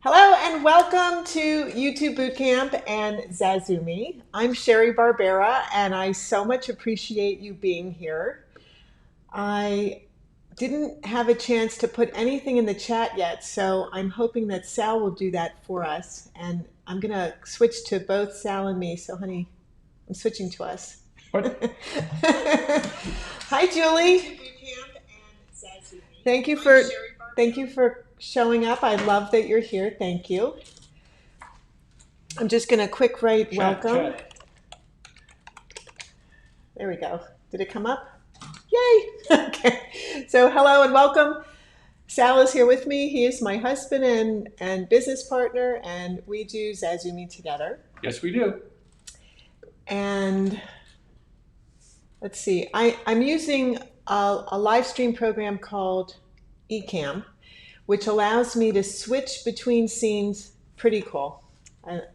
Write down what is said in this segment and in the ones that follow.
Hello and welcome to YouTube Bootcamp and Zazumi. I'm Sherry Barbera and I so much appreciate you being here. I didn't have a chance to put anything in the chat yet, so I'm hoping that Sal will do that for us. And I'm going to switch to both Sal and me. So, honey, I'm switching to us. What? Hi, Julie. Thank you for thank you for showing up. I love that you're here. Thank you. I'm just going to quick write welcome. Chat. There we go. Did it come up? Yay! Okay. So hello and welcome. Sal is here with me. He is my husband and business partner, and we do Zazumi together. Yes, we do. And let's see. I'm using a live stream program called Ecamm, which allows me to switch between scenes. Pretty cool.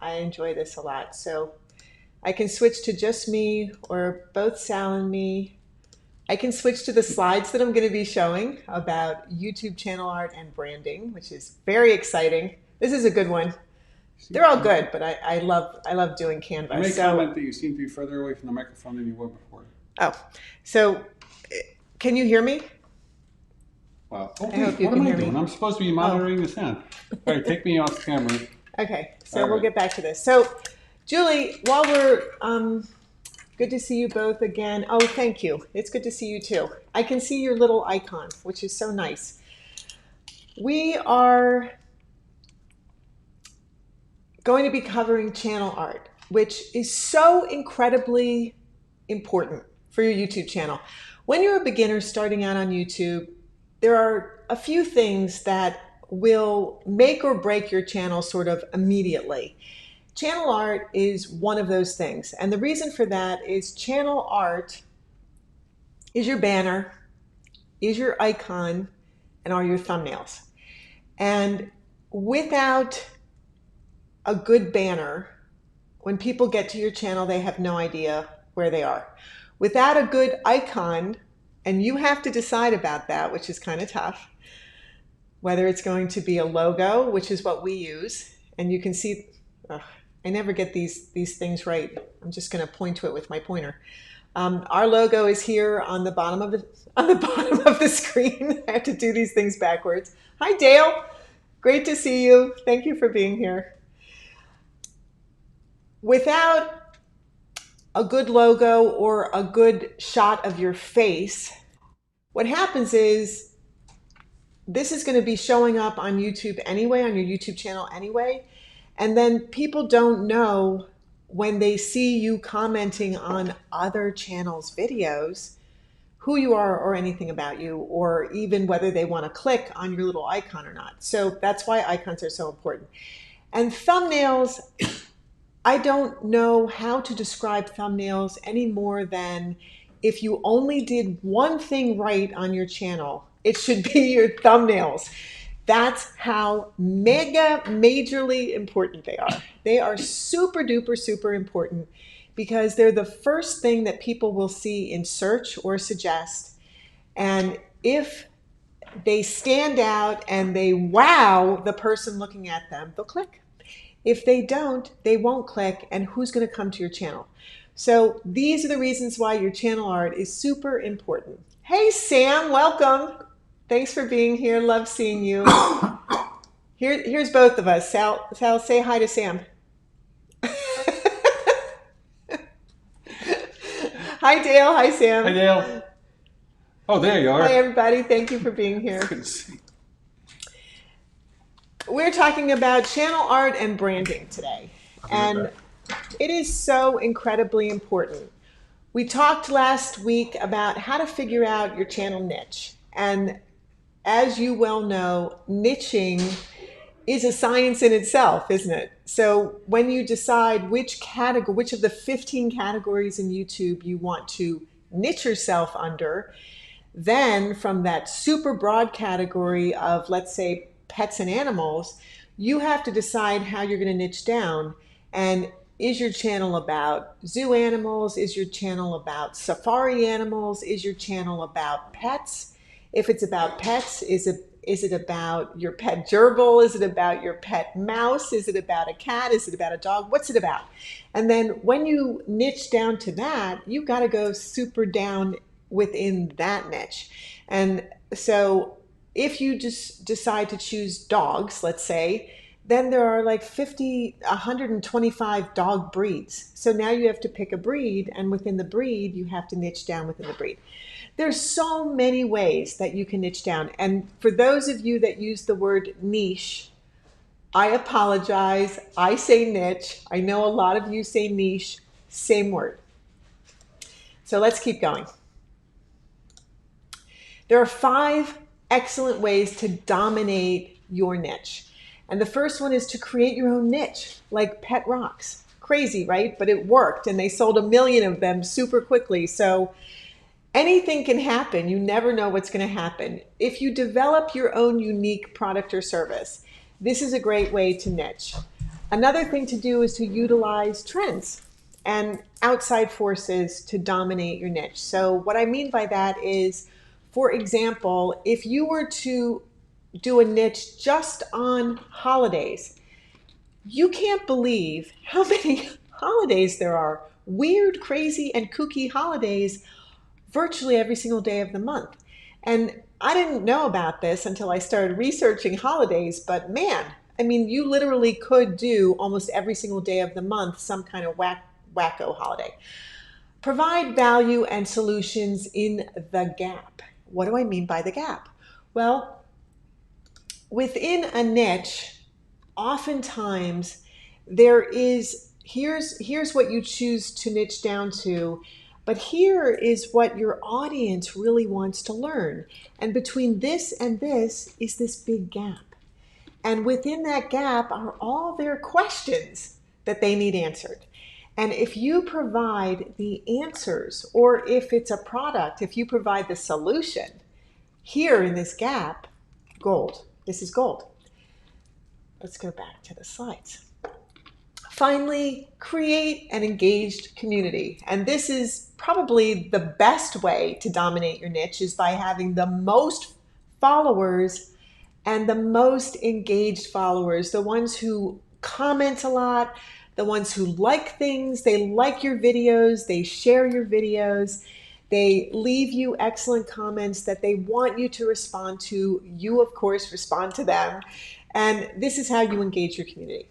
I enjoy this a lot. So I can switch to just me or both Sal and me. I can switch to the slides that I'm going to be showing about YouTube channel art and branding, which is very exciting. This is a good one. They're all good, but I love doing Canva. I may comment that you seem to be further away from the microphone than you were before. Oh, so can you hear me? Wow. I hope you what can am I hear doing? me. I'm supposed to be monitoring the sound. All right, take me off camera. Okay, so All we'll right. get back to this. So, Julie, while we're good to see you both again. Oh, thank you. It's good to see you too. I can see your little icon, which is so nice. We are going to be covering channel art, which is so incredibly important for your YouTube channel. When you're a beginner starting out on YouTube, there are a few things that will make or break your channel sort of immediately. Channel art is one of those things. And the reason for that is channel art is your banner, is your icon, and are your thumbnails. And without a good banner, when people get to your channel, they have no idea where they are. Without a good icon, and you have to decide about that, which is kind of tough, whether it's going to be a logo, which is what we use, and you can see, I never get these things right. I'm just going to point to it with my pointer. Our logo is here on the bottom of the screen. I have to do these things backwards. Hi, Dale. Great to see you. Thank you for being here. Without a good logo or a good shot of your face, what happens is this is going to be showing up on YouTube anyway, on your YouTube channel anyway. And then people don't know when they see you commenting on other channels' videos who you are or anything about you, or even whether they want to click on your little icon or not. So that's why icons are so important. And thumbnails, I don't know how to describe thumbnails any more than if you only did one thing right on your channel, it should be your thumbnails. That's how majorly important they are. They are super duper, super important because they're the first thing that people will see in search or suggest. And if they stand out and they wow the person looking at them, they'll click. If they don't, they won't click, and who's going to come to your channel? So these are the reasons why your channel art is super important. Hey, Sam, welcome. Thanks for being here. Love seeing you. Here's both of us. Sal, say hi to Sam. Hi, Dale. Hi, Sam. Hi, Dale. Oh, there you are. Hi, everybody. Thank you for being here. Good to see. We're talking about channel art and branding today. And it is so incredibly important. We talked last week about how to figure out your channel niche. And as you well know, niching is a science in itself, isn't it? So when you decide which of the 15 categories in YouTube you want to niche yourself under, then from that super broad category of, let's say, pets and animals, you have to decide how you're going to niche down. And is your channel about zoo animals? Is your channel about safari animals? Is your channel about pets? If it's about pets, is Is it about your pet gerbil? Is it about your pet mouse? Is it about a cat? Is it about a dog? What's it about? And then when you niche down to that, you got to go super down within that niche. And so if you just decide to choose dogs, let's say, then there are like 50, 125 dog breeds. So now you have to pick a breed, and within the breed, you have to niche down within the breed. There's so many ways that you can niche down. And for those of you that use the word niche, I apologize. I say niche. I know a lot of you say niche, same word. So let's keep going. There are 5 excellent ways to dominate your niche. And the first one is to create your own niche, like pet rocks. Crazy, right? But it worked, and they sold 1 million of them super quickly. So anything can happen. You never know what's going to happen. If you develop your own unique product or service, this is a great way to niche. Another thing to do is to utilize trends and outside forces to dominate your niche. So what I mean by that is, for example, if you were to do a niche just on holidays, you can't believe how many holidays there are. Weird, crazy, and kooky holidays virtually every single day of the month. And I didn't know about this until I started researching holidays, but man, I mean, you literally could do almost every single day of the month some kind of wacko holiday. Provide value and solutions in the gap. What do I mean by the gap? Well, within a niche, oftentimes there is, here's what you choose to niche down to, but here is what your audience really wants to learn. And between this and this is this big gap. And within that gap are all their questions that they need answered. And if you provide the answers, or if it's a product, if you provide the solution here in this gap, gold. This is gold. Let's go back to the slides. Finally, create an engaged community. And this is probably the best way to dominate your niche, is by having the most followers and the most engaged followers, the ones who comment a lot, the ones who like things, they like your videos, they share your videos, they leave you excellent comments that they want you to respond to. You, of course, respond to them. And this is how you engage your community.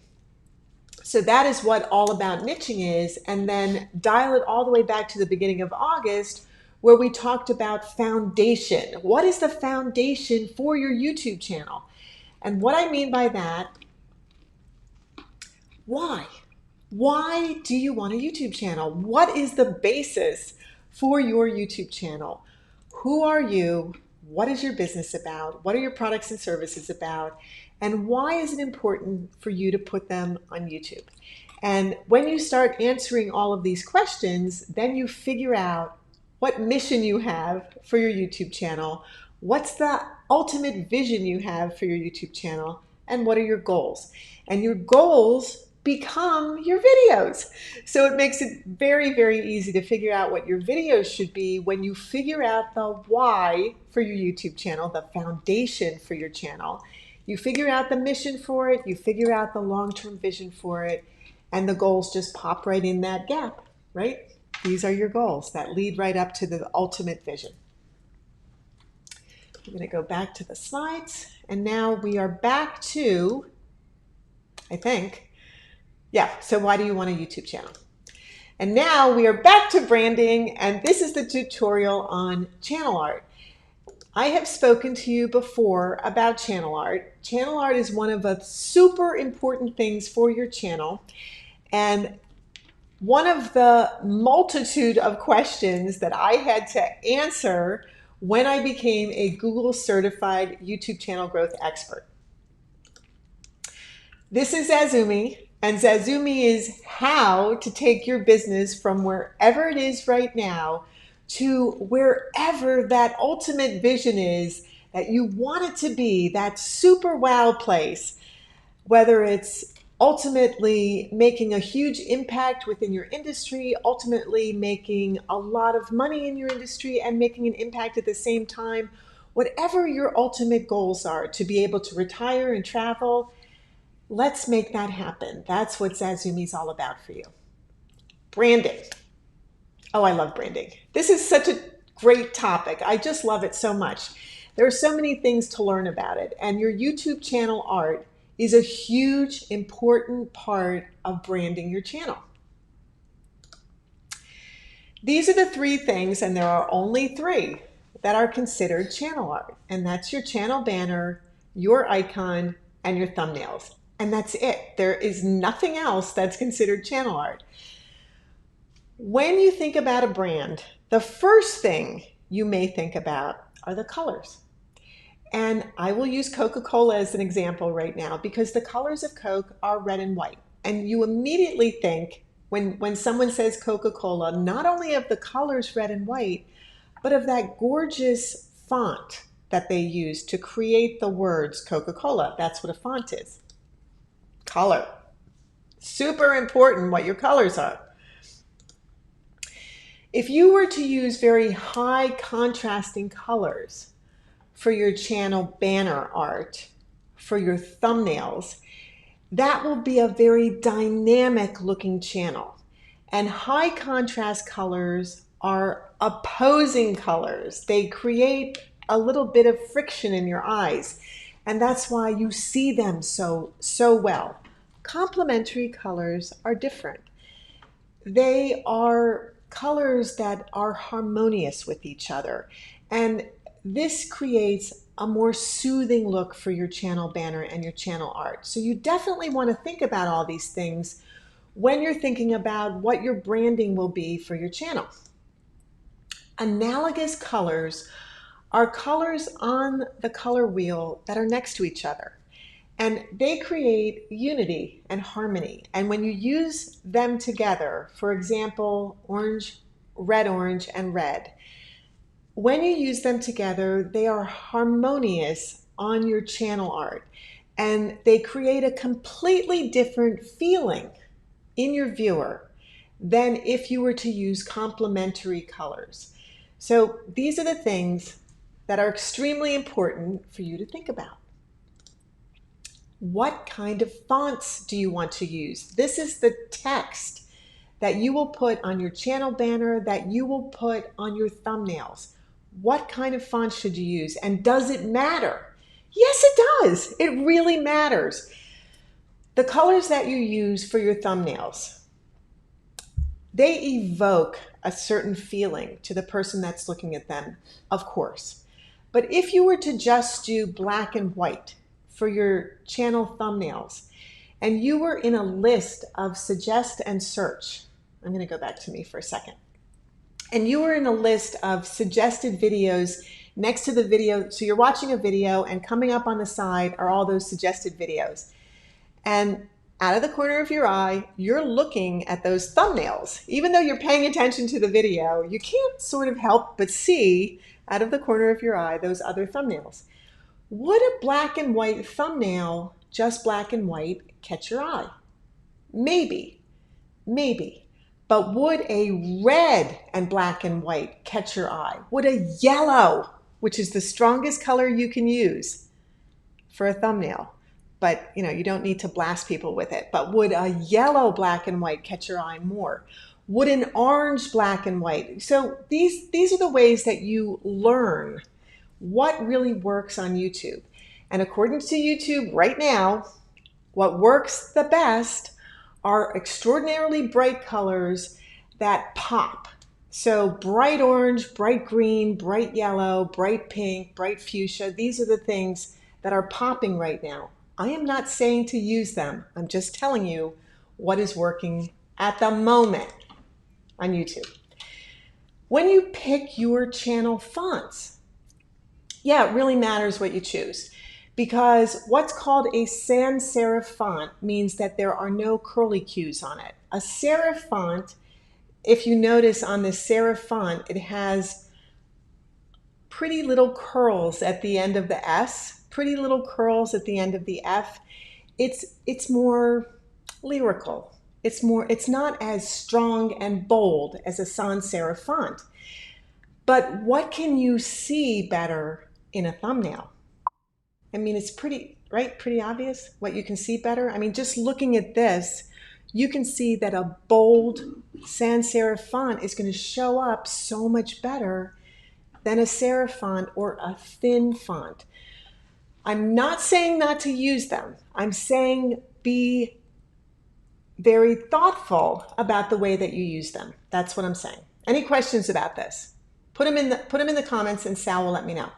So that is what All About Niching is. And then dial it all the way back to the beginning of August, where we talked about foundation. What is the foundation for your YouTube channel? And what I mean by that, why? Why do you want a YouTube channel? What is the basis for your YouTube channel? Who are you? What is your business about? What are your products and services about? And why is it important for you to put them on YouTube? And when you start answering all of these questions, then you figure out what mission you have for your YouTube channel, what's the ultimate vision you have for your YouTube channel, and what are your goals. And your goals become your videos. So it makes it very, very easy to figure out what your videos should be when you figure out the why for your YouTube channel, the foundation for your channel. You figure out the mission for it, you figure out the long-term vision for it, and the goals just pop right in that gap, right? These are your goals that lead right up to the ultimate vision. I'm going to go back to the slides, and now we are back to, I think, yeah, so why do you want a YouTube channel? And now we are back to branding, and this is the tutorial on channel art. I have spoken to you before about channel art. Channel art is one of the super important things for your channel. And one of the multitude of questions that I had to answer when I became a Google certified YouTube channel growth expert. This is Zazumi, and Zazumi is how to take your business from wherever it is right now to wherever that ultimate vision is that you want it to be, that super wow place, whether it's ultimately making a huge impact within your industry, ultimately making a lot of money in your industry and making an impact at the same time, whatever your ultimate goals are, to be able to retire and travel, let's make that happen. That's what Zazumi is all about for you. Branding. Oh, I love branding. This is such a great topic. I just love it so much. There are so many things to learn about it, and your YouTube channel art is a huge, important part of branding your channel. These are the three things, and there are only three, that are considered channel art. And that's your channel banner, your icon, and your thumbnails. And that's it. There is nothing else that's considered channel art. When you think about a brand, the first thing you may think about are the colors. And I will use Coca-Cola as an example right now because the colors of Coke are red and white. And you immediately think, when someone says Coca-Cola, not only of the colors red and white, but of that gorgeous font that they use to create the words Coca-Cola. That's what a font is. Color. Super important what your colors are. If you were to use very high contrasting colors for your channel banner art, for your thumbnails, that will be a very dynamic looking channel. And high contrast colors are opposing colors. They create a little bit of friction in your eyes. And that's why you see them so well. Complementary colors are different. They are colors that are harmonious with each other. And this creates a more soothing look for your channel banner and your channel art. So you definitely want to think about all these things when you're thinking about what your branding will be for your channel. Analogous colors are colors on the color wheel that are next to each other. And they create unity and harmony. And when you use them together, for example, orange, and red, when you use them together, they are harmonious on your channel art. And they create a completely different feeling in your viewer than if you were to use complementary colors. So these are the things that are extremely important for you to think about. What kind of fonts do you want to use? This is the text that you will put on your channel banner, that you will put on your thumbnails. What kind of font should you use? And does it matter? Yes, it does. It really matters. The colors that you use for your thumbnails, they evoke a certain feeling to the person that's looking at them, of course. But if you were to just do black and white for your channel thumbnails, and you were in a list of suggest and search, I'm going to go back to me for a second, and you were in a list of suggested videos next to the video, so you're watching a video and coming up on the side are all those suggested videos. And out of the corner of your eye, you're looking at those thumbnails. Even though you're paying attention to the video, you can't sort of help but see out of the corner of your eye those other thumbnails. Would a black and white thumbnail, just black and white, catch your eye? Maybe. But would a red and black and white catch your eye? Would a yellow, which is the strongest color you can use for a thumbnail, but you don't need to blast people with it, but would a yellow black and white catch your eye more? Would an orange black and white? So these are the ways that you learn what really works on YouTube. And according to YouTube right now, what works the best are extraordinarily bright colors that pop. So bright orange, bright green, bright yellow, bright pink, bright fuchsia, these are the things that are popping right now. I am not saying to use them. I'm just telling you what is working at the moment on YouTube. When you pick your channel fonts, yeah, it really matters what you choose, because what's called a sans serif font means that there are no curly cues on it. A serif font, if you notice on the serif font, it has pretty little curls at the end of the S, pretty little curls at the end of the F. It's more lyrical. It's not as strong and bold as a sans serif font. But what can you see better in a thumbnail. I mean, it's pretty, right? Pretty obvious what you can see better. I mean, just looking at this, you can see that a bold sans serif font is going to show up so much better than a serif font or a thin font. I'm not saying not to use them. I'm saying be very thoughtful about the way that you use them. That's what I'm saying. Any questions about this? Put them in the comments and Sal will let me know.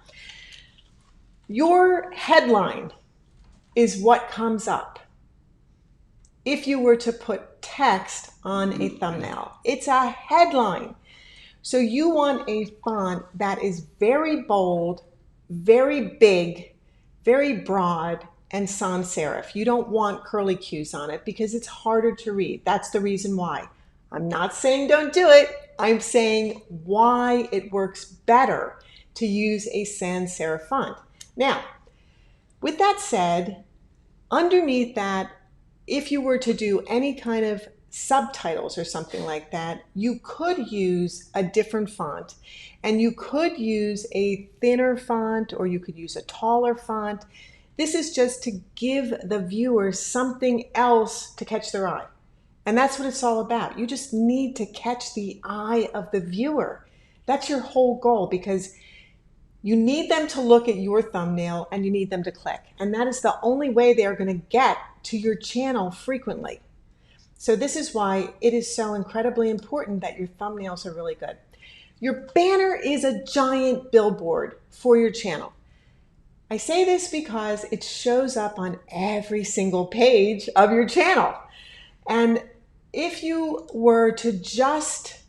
Your headline is what comes up if you were to put text on a thumbnail. It's a headline. So you want a font that is very bold, very big, very broad, and sans serif. You don't want curly cues on it because it's harder to read. That's the reason why. I'm not saying don't do it. I'm saying why it works better to use a sans serif font. Now, with that said, underneath that, if you were to do any kind of subtitles or something like that, you could use a different font, and you could use a thinner font or you could use a taller font. This is just to give the viewer something else to catch their eye. And that's what it's all about. You just need to catch the eye of the viewer. That's your whole goal, because you need them to look at your thumbnail and you need them to click. And that is the only way they are going to get to your channel frequently. So this is why it is so incredibly important that your thumbnails are really good. Your banner is a giant billboard for your channel. I say this because it shows up on every single page of your channel. And if you were to just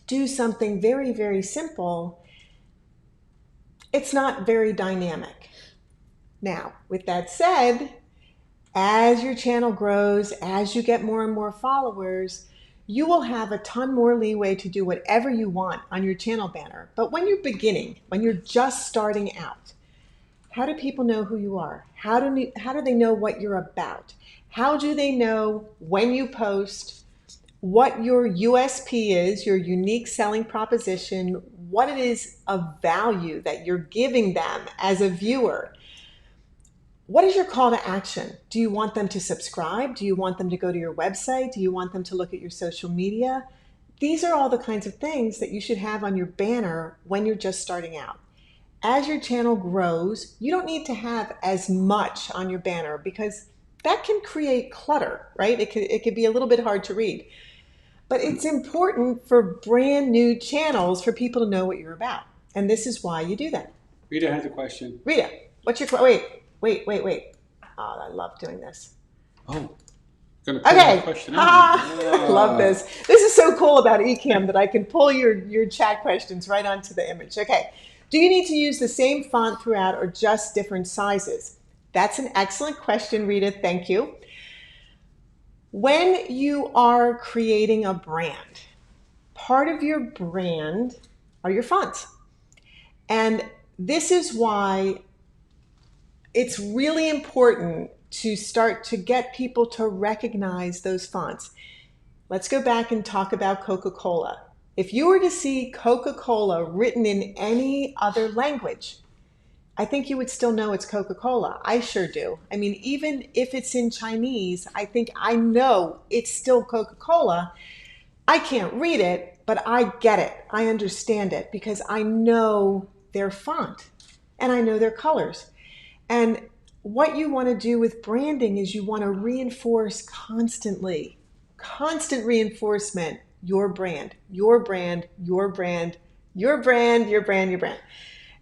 do something very, very simple, it's not very dynamic. Now, with that said, as your channel grows, as you get more and more followers, you will have a ton more leeway to do whatever you want on your channel banner. But when you're beginning, when you're just starting out, how do people know who you are? How do they know what you're about? How do they know when you post, what your USP is, your unique selling proposition, what it is of value that you're giving them as a viewer? What is your call to action? Do you want them to subscribe? Do you want them to go to your website? Do you want them to look at your social media? These are all the kinds of things that you should have on your banner when you're just starting out. As your channel grows, you don't need to have as much on your banner because that can create clutter, right? It could be a little bit hard to read. But it's important for brand new channels for people to know what you're about. And this is why you do that. Rita has a question. Rita, what's your wait. Oh, I love doing this. Oh, gonna put Okay. my question on. Love this. This is so cool about Ecamm that I can pull your chat questions right onto the image. Okay. Do you need to use the same font throughout or just different sizes? That's an excellent question, Rita. Thank you. When you are creating a brand, part of your brand are your fonts. And this is why it's really important to start to get people to recognize those fonts. Let's go back and talk about Coca-Cola. If you were to see Coca-Cola written in any other language, I think you would still know it's Coca-Cola. I sure do. I mean, even if it's in Chinese, I think I know it's still Coca-Cola. I can't read it, but I get it. I understand it because I know their font and I know their colors. And what you want to do with branding is you want to reinforce constantly, constant reinforcement, your brand, your brand, your brand, your brand, your brand, your brand.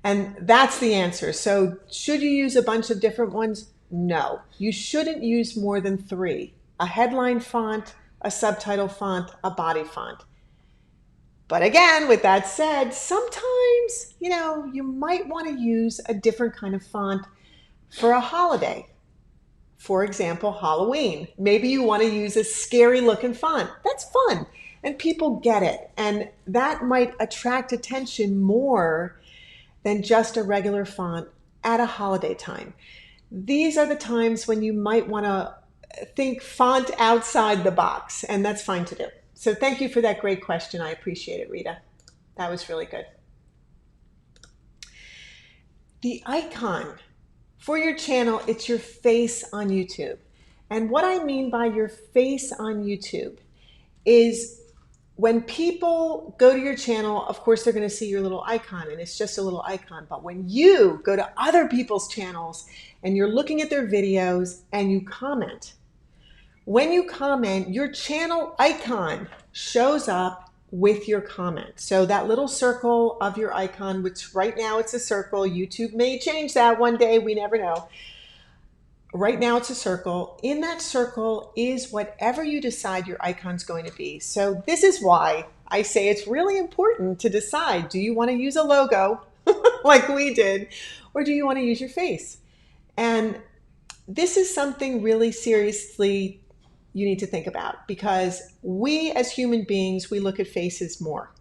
And that's the answer. So should you use a bunch of different ones? No, you shouldn't use more than 3. A headline font, a subtitle font, a body font. But again, with that said, sometimes, you might want to use a different kind of font for a holiday. For example, Halloween. Maybe you want to use a scary looking font. That's fun. And people get it. And that might attract attention more than just a regular font at a holiday time. These are the times when you might want to think font outside the box, and that's fine to do. So thank you for that great question. I appreciate it, Rita. That was really good. the icon for your channel, it's your face on YouTube. And what I mean by your face on YouTube is when people go to your channel, of course, they're going to see your little icon, and it's just a little icon. But when you go to other people's channels and you're looking at their videos and you comment, when you comment, your channel icon shows up with your comment. So that little circle of your icon, which right now it's a circle, YouTube may change that one day, we never know. Right now it's a circle. In that circle is whatever you decide your icon's going to be. So this is why I say it's really important to decide, do you want to use a logo like we did, or do you want to use your face? And this is something really seriously you need to think about, because we as human beings, we look at faces more.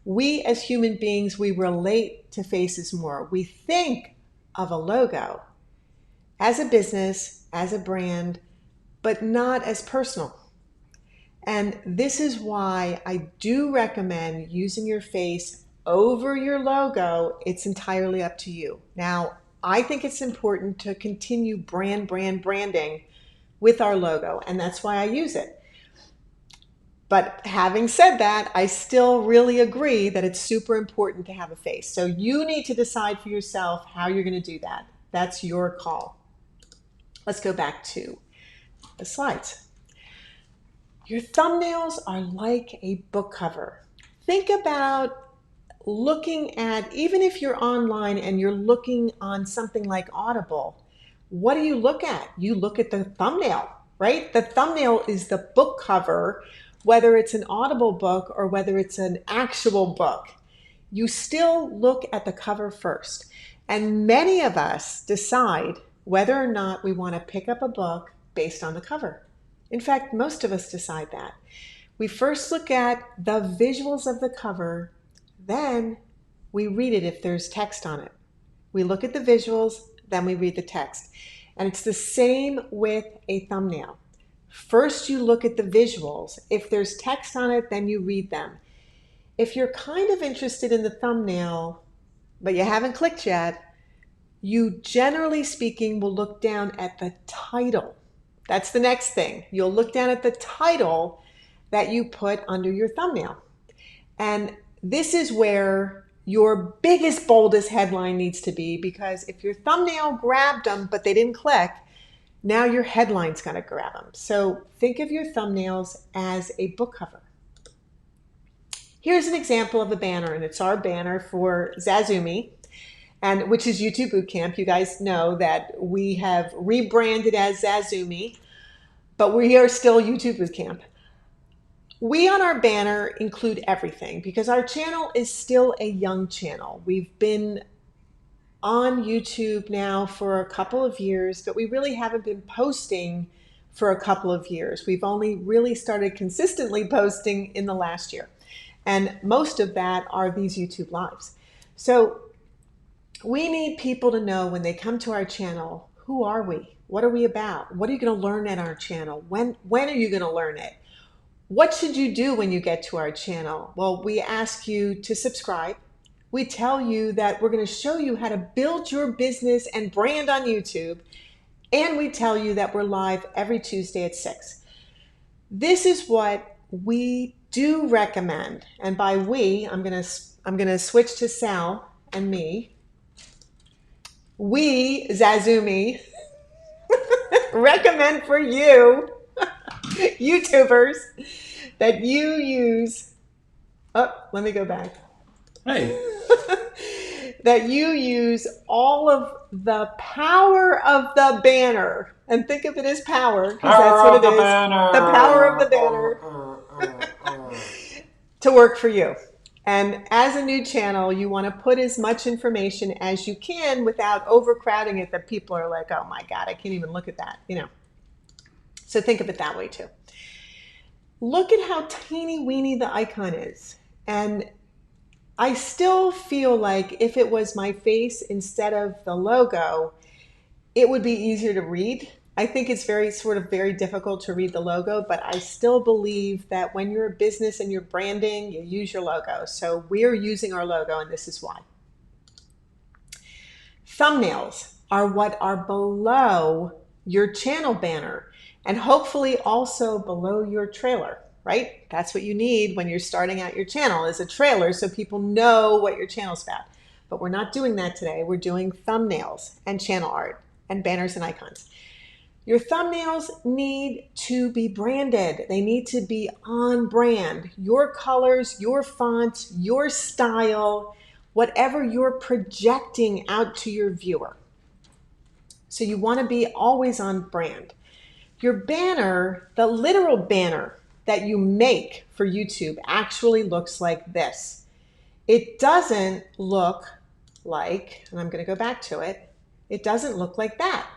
We as human beings, we relate to faces more. We think of a logo as a business, as a brand, but not as personal. And this is why I do recommend using your face over your logo. It's entirely up to you. Now, I think it's important to continue branding with our logo, and that's why I use it. But having said that, I still really agree that it's super important to have a face. So you need to decide for yourself how you're going to do that. That's your call. Let's go back to the slides. Your thumbnails are like a book cover. Think about looking at, even if you're online and you're looking on something like Audible, what do you look at? You look at the thumbnail, right? The thumbnail is the book cover, whether it's an Audible book or whether it's an actual book. You still look at the cover first. And many of us decide whether or not we want to pick up a book based on the cover. In fact, most of us decide that. We first look at the visuals of the cover, then we read it if there's text on it. We look at the visuals, then we read the text. And it's the same with a thumbnail. First you look at the visuals. If there's text on it, then you read them. If you're kind of interested in the thumbnail, but you haven't clicked yet, you generally speaking will look down at the title. That's the next thing. You'll look down at the title that you put under your thumbnail. And this is where your biggest, boldest headline needs to be, because if your thumbnail grabbed them but they didn't click, now your headline's going to grab them. So think of your thumbnails as a book cover. Here's an example of a banner, and it's our banner for Zazumi, and which is YouTube Bootcamp. You guys know that we have rebranded as Zazumi, but we are still YouTube Bootcamp. We on our banner include everything because our channel is still a young channel. We've been on YouTube now for a couple of years, but we really haven't been posting for a couple of years. We've only really started consistently posting in the last year. And most of that are these YouTube lives. So we need people to know when they come to our channel, who are we? What are we about? What are you going to learn at our channel? When are you going to learn it? What should you do when you get to our channel? Well, we ask you to subscribe. We tell you that we're going to show you how to build your business and brand on YouTube. And we tell you that we're live every Tuesday at 6. This is what we do recommend. And by we, I'm going to switch to Sal and me. We, Zazumi, recommend for you, YouTubers, that you use, let me go back. Hey. That you use all of the power of the banner. And think of it as power, because that's what it is. Banner. The power of the banner to work for you. And as a new channel, you want to put as much information as you can without overcrowding it that people are like, oh my God, I can't even look at that, you know. So think of it that way too. Look at how teeny weeny the icon is. And I still feel like if it was my face instead of the logo, it would be easier to read. I think it's very difficult to read the logo, but I still believe that when you're a business and you're branding, you use your logo. So we're using our logo, and this is why. Thumbnails are what are below your channel banner and hopefully also below your trailer, right? That's what you need when you're starting out your channel, is a trailer so people know what your channel's about. But we're not doing that today. We're doing thumbnails and channel art and banners and icons. Your thumbnails need to be branded. They need to be on brand. Your colors, your font, your style, whatever you're projecting out to your viewer. So you want to be always on brand. Your banner, the literal banner that you make for YouTube, actually looks like this. It doesn't look like, and I'm going to go back to it, it doesn't look like that,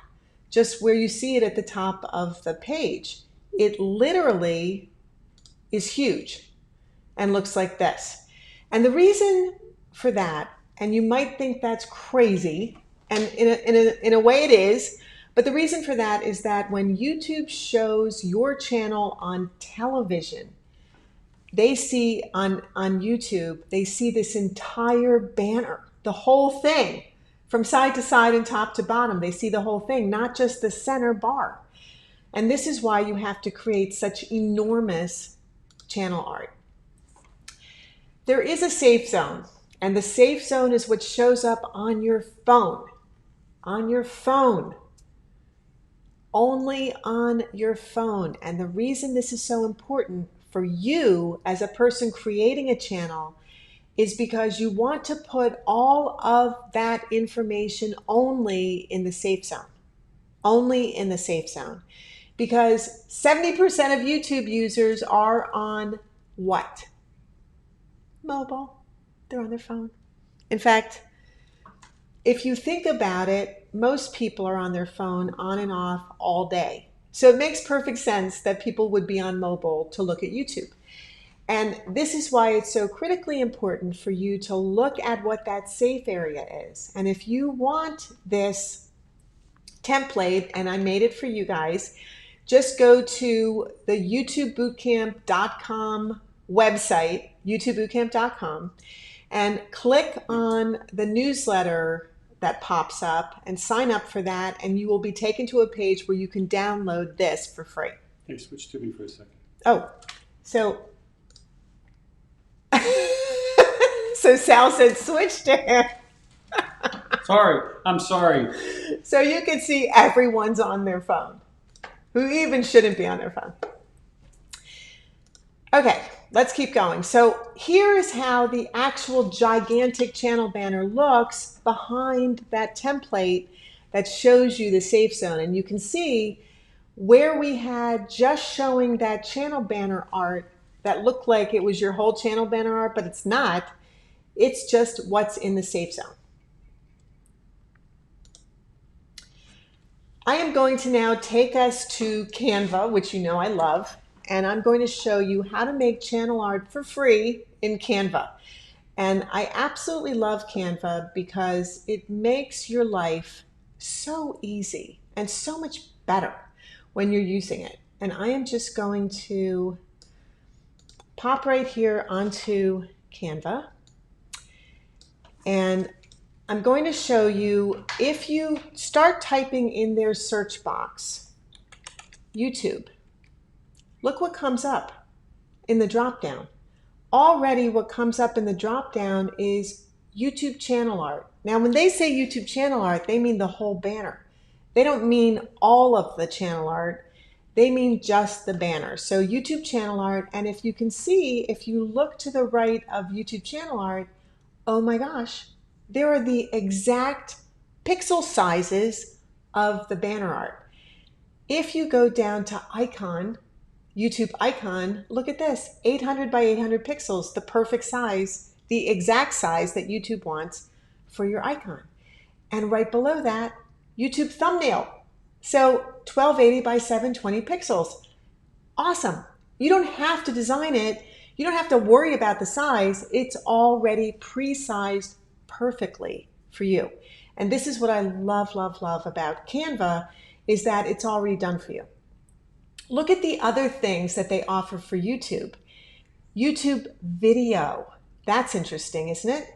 just where you see it at the top of the page. It literally is huge and looks like this. And the reason for that, and you might think that's crazy, and in a way it is, but the reason for that is that when YouTube shows your channel on television, they see on YouTube, they see this entire banner, the whole thing, from side to side and top to bottom. They see the whole thing, not just the center bar. And this is why you have to create such enormous channel art. There is a safe zone, and the safe zone is what shows up on your phone. On your phone. Only on your phone. And the reason this is so important for you as a person creating a channel is because you want to put all of that information only in the safe zone. Only in the safe zone. Because 70% of YouTube users are on what? Mobile. They're on their phone. In fact, if you think about it, most people are on their phone on and off all day. So it makes perfect sense that people would be on mobile to look at YouTube. And this is why it's so critically important for you to look at what that safe area is. And if you want this template, and I made it for you guys, just go to the youtubebootcamp.com website, youtubebootcamp.com, and click on the newsletter that pops up and sign up for that, and you will be taken to a page where you can download this for free. Hey, switch to me for a second. Oh, so so Sal said switch to him. Sorry, I'm sorry. So you can see everyone's on their phone, who even shouldn't be on their phone. Okay, let's keep going. So here is how the actual gigantic channel banner looks behind that template that shows you the safe zone. And you can see where we had just showing that channel banner art that looked like it was your whole channel banner art, but it's not. It's just what's in the safe zone. I am going to now take us to Canva, which you know I love, and I'm going to show you how to make channel art for free in Canva. And I absolutely love Canva because it makes your life so easy and so much better when you're using it. And I am just going to pop right here onto Canva. And I'm going to show you, if you start typing in their search box, YouTube, look what comes up in the drop-down. Already what comes up in the drop-down is YouTube channel art. Now, when they say YouTube channel art, they mean the whole banner. They don't mean all of the channel art. They mean just the banner. So YouTube channel art, and if you can see, if you look to the right of YouTube channel art, oh my gosh, there are the exact pixel sizes of the banner art. If you go down to icon, YouTube icon, look at this, 800 by 800 pixels, the perfect size, the exact size that YouTube wants for your icon. And right below that, YouTube thumbnail. So 1280 by 720 pixels. Awesome. You don't have to design it. You don't have to worry about the size. It's already pre-sized perfectly for you. And this is what I love, love, love about Canva, is that it's already done for you. Look at the other things that they offer for YouTube. YouTube video. That's interesting, isn't it?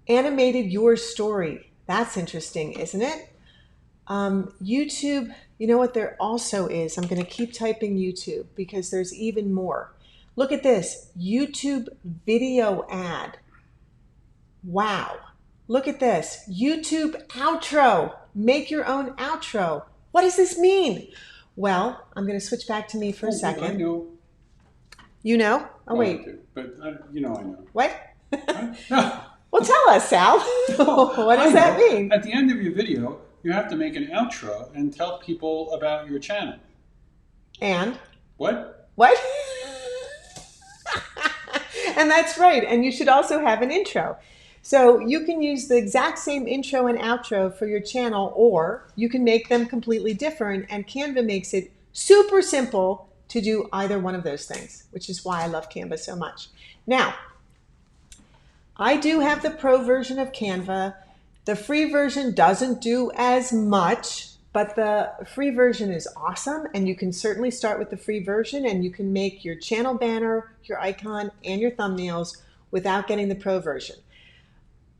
Animated your story. That's interesting, isn't it? YouTube, you know what there also is? I'm going to keep typing YouTube because there's even more. Look at this, YouTube video ad. Wow. Look at this, YouTube outro. Make your own outro. What does this mean? Well, I'm going to switch back to me for a I second. know. You know? Oh, No, I wait. do, but you know I know. What? No. Well, tell us, Sal. What does that mean? At the end of your video, you have to make an outro and tell people about your channel. And? What? What? And that's right. And you should also have an intro. So you can use the exact same intro and outro for your channel, or you can make them completely different. And Canva makes it super simple to do either one of those things, which is why I love Canva so much. Now, I do have the pro version of Canva. The free version doesn't do as much, but the free version is awesome, and you can certainly start with the free version, and you can make your channel banner, your icon, and your thumbnails without getting the pro version.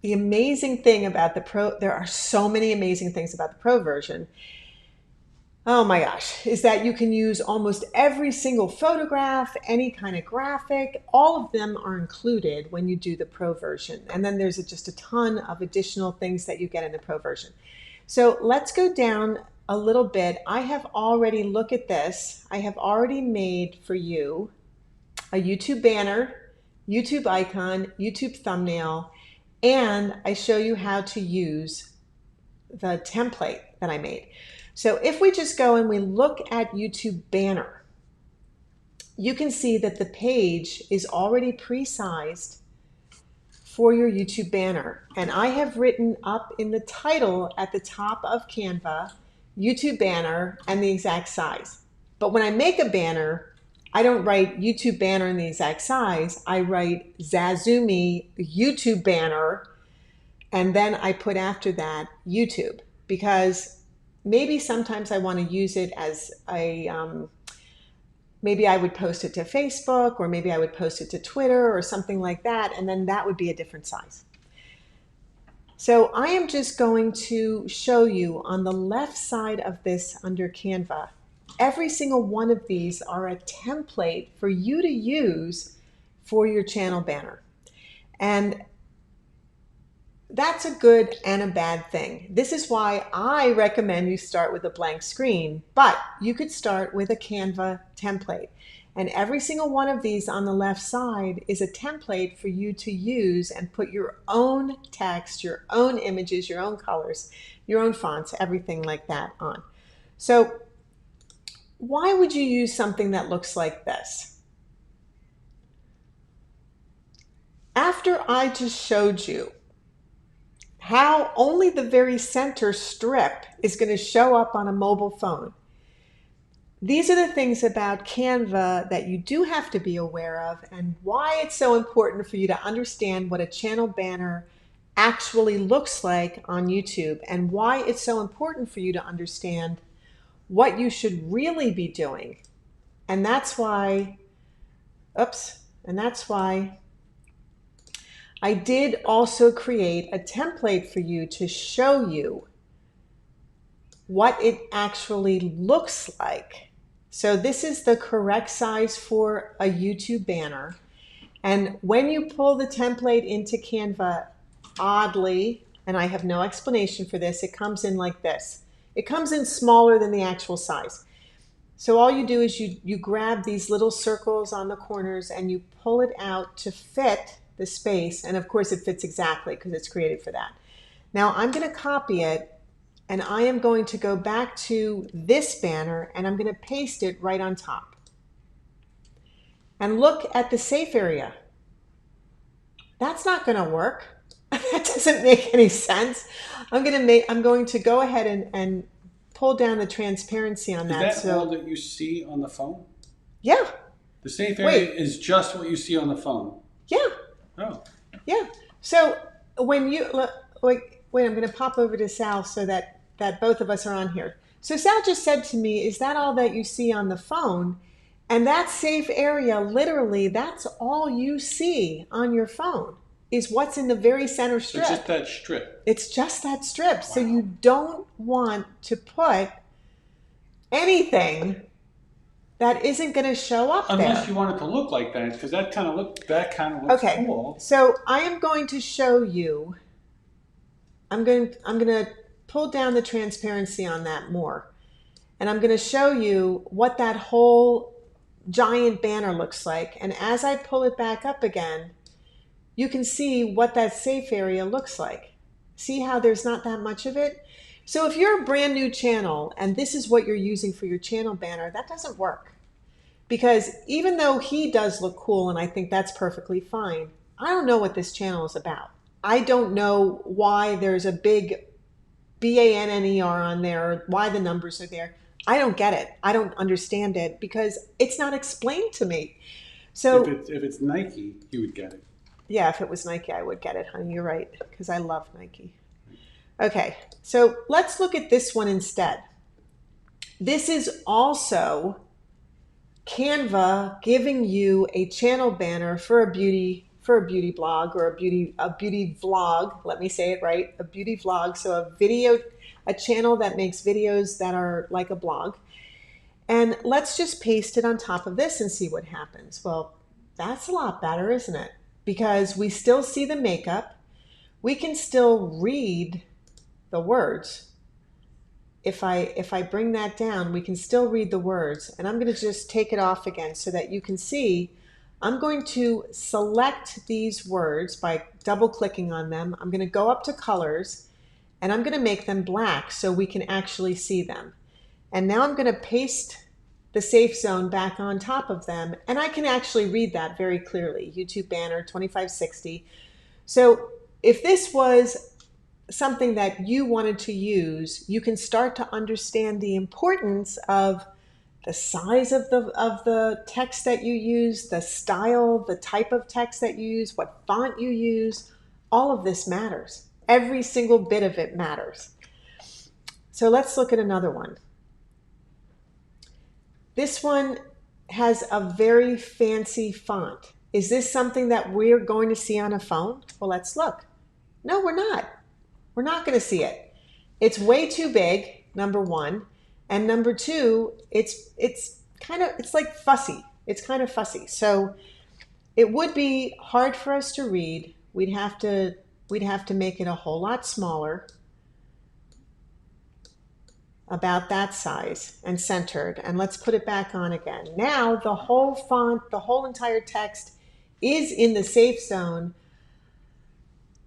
The amazing thing about the pro, there are so many amazing things about the pro version, oh my gosh, is that you can use almost every single photograph, any kind of graphic. All of them are included when you do the pro version. And then there's just a ton of additional things that you get in the pro version. So let's go down a little bit. I have already, look at this. I have already made for you a YouTube banner, YouTube icon, YouTube thumbnail, and I show you how to use the template that I made. So if we just go and we look at YouTube banner, you can see that the page is already pre-sized for your YouTube banner. And I have written up in the title at the top of Canva, YouTube banner and the exact size. But when I make a banner, I don't write YouTube banner in the exact size. I write Zazumi YouTube banner, and then I put after that YouTube, because maybe sometimes I want to use it as a, maybe I would post it to Facebook, or maybe I would post it to Twitter or something like that, and then that would be a different size. So I am just going to show you on the left side of this under Canva, every single one of these are a template for you to use for your channel banner. And that's a good and a bad thing. This is why I recommend you start with a blank screen, but you could start with a Canva template. And every single one of these on the left side is a template for you to use and put your own text, your own images, your own colors, your own fonts, everything like that on. So why would you use something that looks like this? After I just showed you how only the very center strip is going to show up on a mobile phone, these are the things about Canva that you do have to be aware of, and why it's so important for you to understand what a channel banner actually looks like on YouTube, and why it's so important for you to understand what you should really be doing. And that's why, I did also create a template for you to show you what it actually looks like. So this is the correct size for a YouTube banner. And when you pull the template into Canva, oddly, and I have no explanation for this, it comes in like this. It comes in smaller than the actual size. So all you do is you grab these little circles on the corners and you pull it out to fit the space. And of course it fits exactly because it's created for that. Now I'm going to copy it, and I am going to go back to this banner and I'm going to paste it right on top. And look at the safe area. That's not going to work. That doesn't make any sense. I'm going to go ahead and pull down the transparency on that. Is that all that you see on the phone? Yeah. The safe area is just what you see on the phone? Yeah. Oh. Yeah. So when you, wait, I'm going to pop over to Sal so that both of us are on here. So Sal just said to me, is that all that you see on the phone? And that safe area, literally, that's all you see on your phone. is what's in the very center So just strip. that strip. It's just that strip. So Wow. you don't want to put anything that isn't going to show up Unless there. you want it to look like that, because that kind of looks Okay, cool. so I am going to show you, I'm going to pull down the transparency on that more. And I'm going to show you what that whole giant banner looks like. And as I pull it back up again, you can see what that safe area looks like. See how there's not that much of it? So if you're a brand new channel and this is what you're using for your channel banner, that doesn't work. Because even though he does look cool and I think that's perfectly fine, I don't know what this channel is about. I don't know why there's a big BANNER on there, or why the numbers are there. I don't get it. I don't understand it because it's not explained to me. So If it's Nike, you would get it. yeah, if it was Nike, I would get it, honey. You're right, because I love Nike. Okay, so let's look at this one instead. This is also Canva giving you a channel banner for a beauty blog or a beauty vlog. Let me say it right, a beauty vlog. So a channel that makes videos that are like a blog. And let's just paste it on top of this and see what happens. Well, that's a lot better, isn't it? Because we still see the makeup. We can still read the words. If I bring that down, we can still read the words. And I'm going to just take it off again so that you can see. I'm going to select these words by double clicking on them. I'm going to go up to colors and I'm going to make them black so we can actually see them. And now I'm going to paste the safe zone back on top of them, and I can actually read that very clearly. YouTube banner 2560. So if this was something that you wanted to use, you can start to understand the importance of the size of the text that you use, the style, the type of text that you use, what font you use. All of this matters. Every single bit of it matters. So let's look at another one. This one has a very fancy font. Is this something that we're going to see on a phone? Well, let's look. No, we're not. We're not going to see it. It's way too big, number one. And number two, it's like fussy. It's kind of fussy. So it would be hard for us to read. We'd have to make it a whole lot smaller, about that size and centered. And let's put it back on again. Now the whole font, the whole entire text is in the safe zone.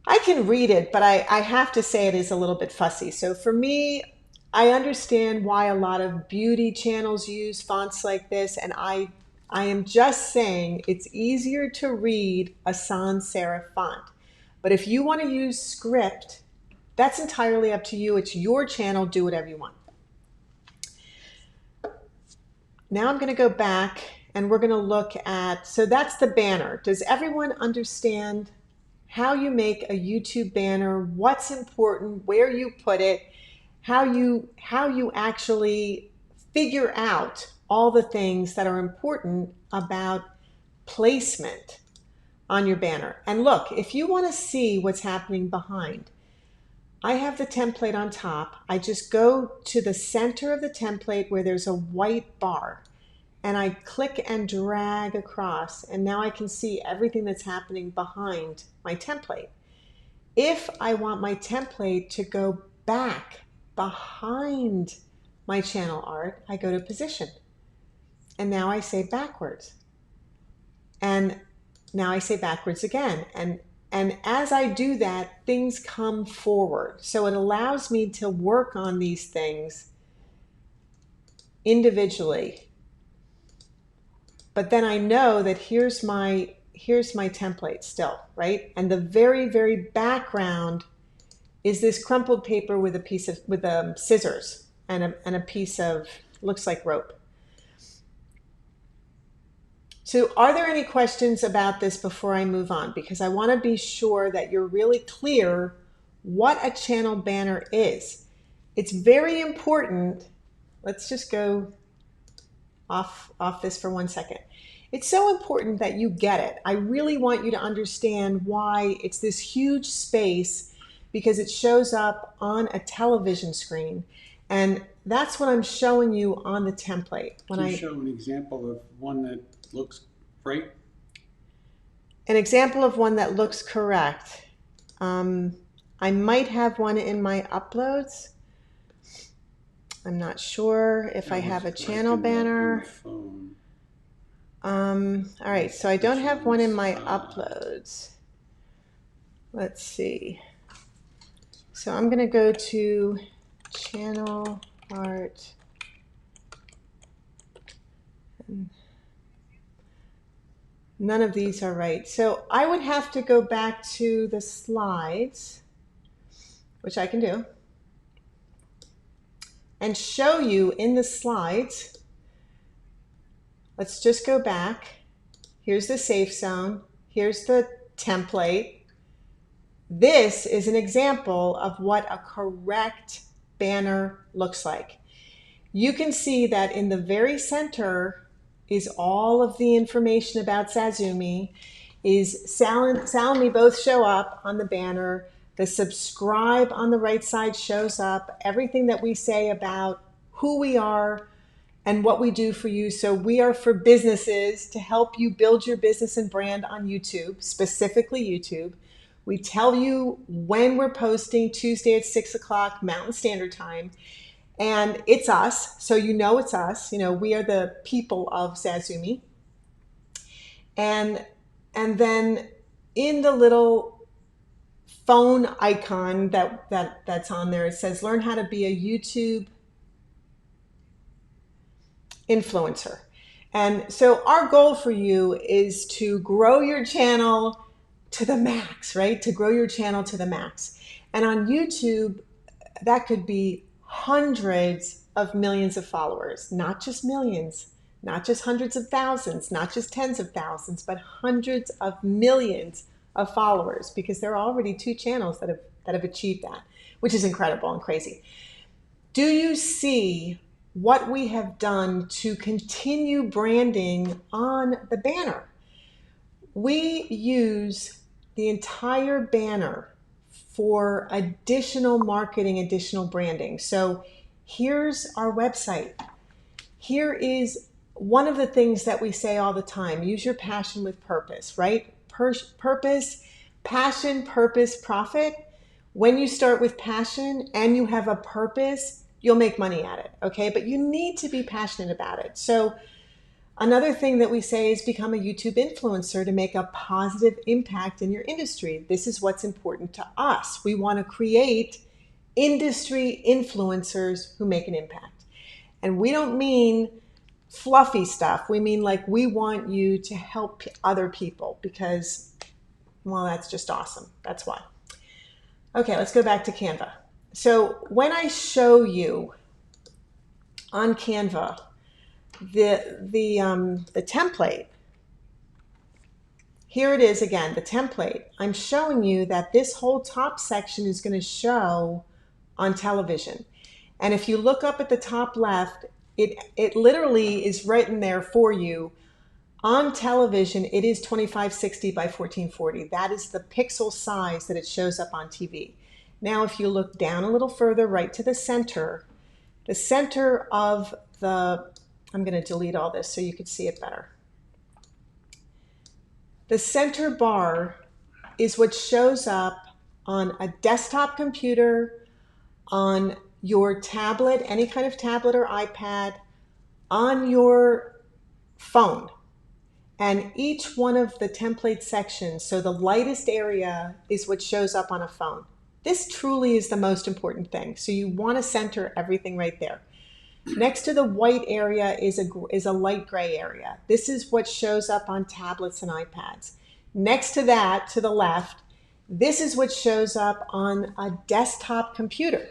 I can read it, but I have to say it is a little bit fussy. So for me, I understand why a lot of beauty channels use fonts like this, and I am just saying it's easier to read a sans serif font. But if you want to use script, that's entirely up to you. It's your channel. Do whatever you want. Now I'm going to go back and we're going to look at, so that's the banner. Does everyone understand how you make a YouTube banner, what's important, where you put it, how you actually figure out all the things that are important about placement on your banner? And look, if you want to see what's happening behind, I have the template on top. I just go to the center of the template where there's a white bar and I click and drag across, and now I can see everything that's happening behind my template. If I want my template to go back behind my channel art, I go to position. And now I say backwards. And now I say backwards again. And as I do that, things come forward. So it allows me to work on these things individually. But then I know that here's my template still, right? And the very, very background is this crumpled paper with scissors and a piece of, looks like rope. So are there any questions about this before I move on? Because I want to be sure that you're really clear what a channel banner is. It's very important. Let's just go off this for 1 second. It's so important that you get it. I really want you to understand why it's this huge space, because it shows up on a television screen. And that's what I'm showing you on the template. Can you show an example of one that looks right? An example of one that looks correct. I might have one in my uploads. I'm not sure if I have a channel banner. All right, so I don't have one in my uploads. Let's see. So I'm going to go to channel art. None of these are right. So I would have to go back to the slides, which I can do, and show you in the slides. Let's just go back. Here's the safe zone. Here's the template. This is an example of what a correct banner looks like. You can see that in the very center is all of the information about Zazumi. Sal and me both show up on the banner. The subscribe on the right side shows up. Everything that we say about who we are and what we do for you. So we are for businesses to help you build your business and brand on YouTube, specifically YouTube. We tell you when we're posting, Tuesday at 6 o'clock Mountain Standard Time. And it's us, so you know it's us. You know, we are the people of Zazumi. And then in the little phone icon that's on there, it says learn how to be a YouTube influencer. And so our goal for you is to grow your channel to the max, right? To grow your channel to the max. And on YouTube, that could be hundreds of millions of followers, not just millions, not just hundreds of thousands, not just tens of thousands, but hundreds of millions of followers, because there are already 2 channels that have achieved that, which is incredible and crazy. Do you see what we have done to continue branding on the banner? We use the entire banner for additional marketing, additional branding. So here's our website. Here is one of the things that we say all the time: use your passion with purpose, right? Purpose, passion, purpose, profit. When you start with passion and you have a purpose, you'll make money at it, okay? But you need to be passionate about it. So another thing that we say is become a YouTube influencer to make a positive impact in your industry. This is what's important to us. We want to create industry influencers who make an impact. And we don't mean fluffy stuff. We mean like we want you to help other people because, well, that's just awesome. That's why. Okay, let's go back to Canva. So when I show you on Canva the template, here it is again, the template. I'm showing you that this whole top section is going to show on television. And if you look up at the top left, it literally is written there for you. On television, it is 2560 by 1440. That is the pixel size that it shows up on TV. Now, if you look down a little further, right to the center of the, I'm going to delete all this so you can see it better. The center bar is what shows up on a desktop computer, on your tablet, any kind of tablet or iPad, on your phone. And each one of the template sections, so the lightest area is what shows up on a phone. This truly is the most important thing. So you want to center everything right there. Next to the white area is a light gray area. This is what shows up on tablets and iPads. Next to that, to the left, this is what shows up on a desktop computer.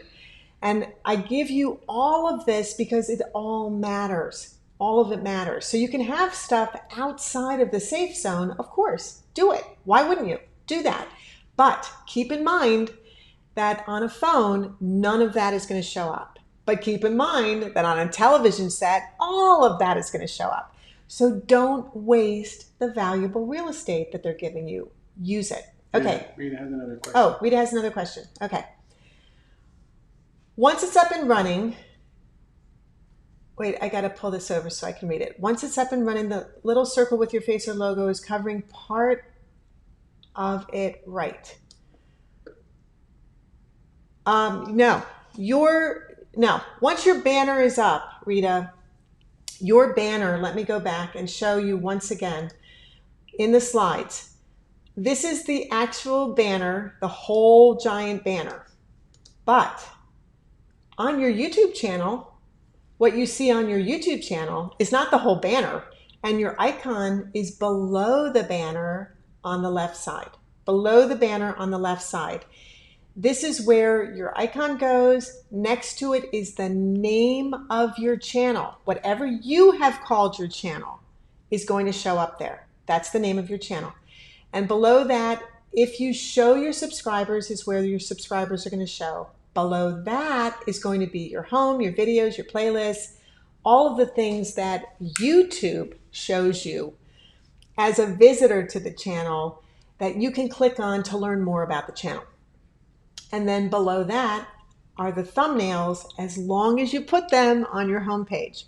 And I give you all of this because it all matters. All of it matters. So you can have stuff outside of the safe zone, of course. Do it. Why wouldn't you? Do that. But keep in mind that on a phone, none of that is going to show up. But keep in mind that on a television set, all of that is going to show up. So don't waste the valuable real estate that they're giving you. Use it. Okay. Rita has another question. Oh, Rita has another question. Okay. Once it's up and running, wait, I got to pull this over so I can read it. Once it's up and running, the little circle with your face or logo is covering part of it, right? No. Once your banner is up, Rita, your banner, let me go back and show you once again in the slides. This is the actual banner, the whole giant banner. But on your YouTube channel, what you see on your YouTube channel is not the whole banner, and your icon is below the banner on the left side. Below the banner on the left side. This is where your icon goes. Next to it is the name of your channel. Whatever you have called your channel is going to show up there. That's the name of your channel. And below that, if you show your subscribers, is where your subscribers are going to show. Below that is going to be your home, your videos, your playlists, all of the things that YouTube shows you as a visitor to the channel that you can click on to learn more about the channel. And then below that are the thumbnails, as long as you put them on your homepage.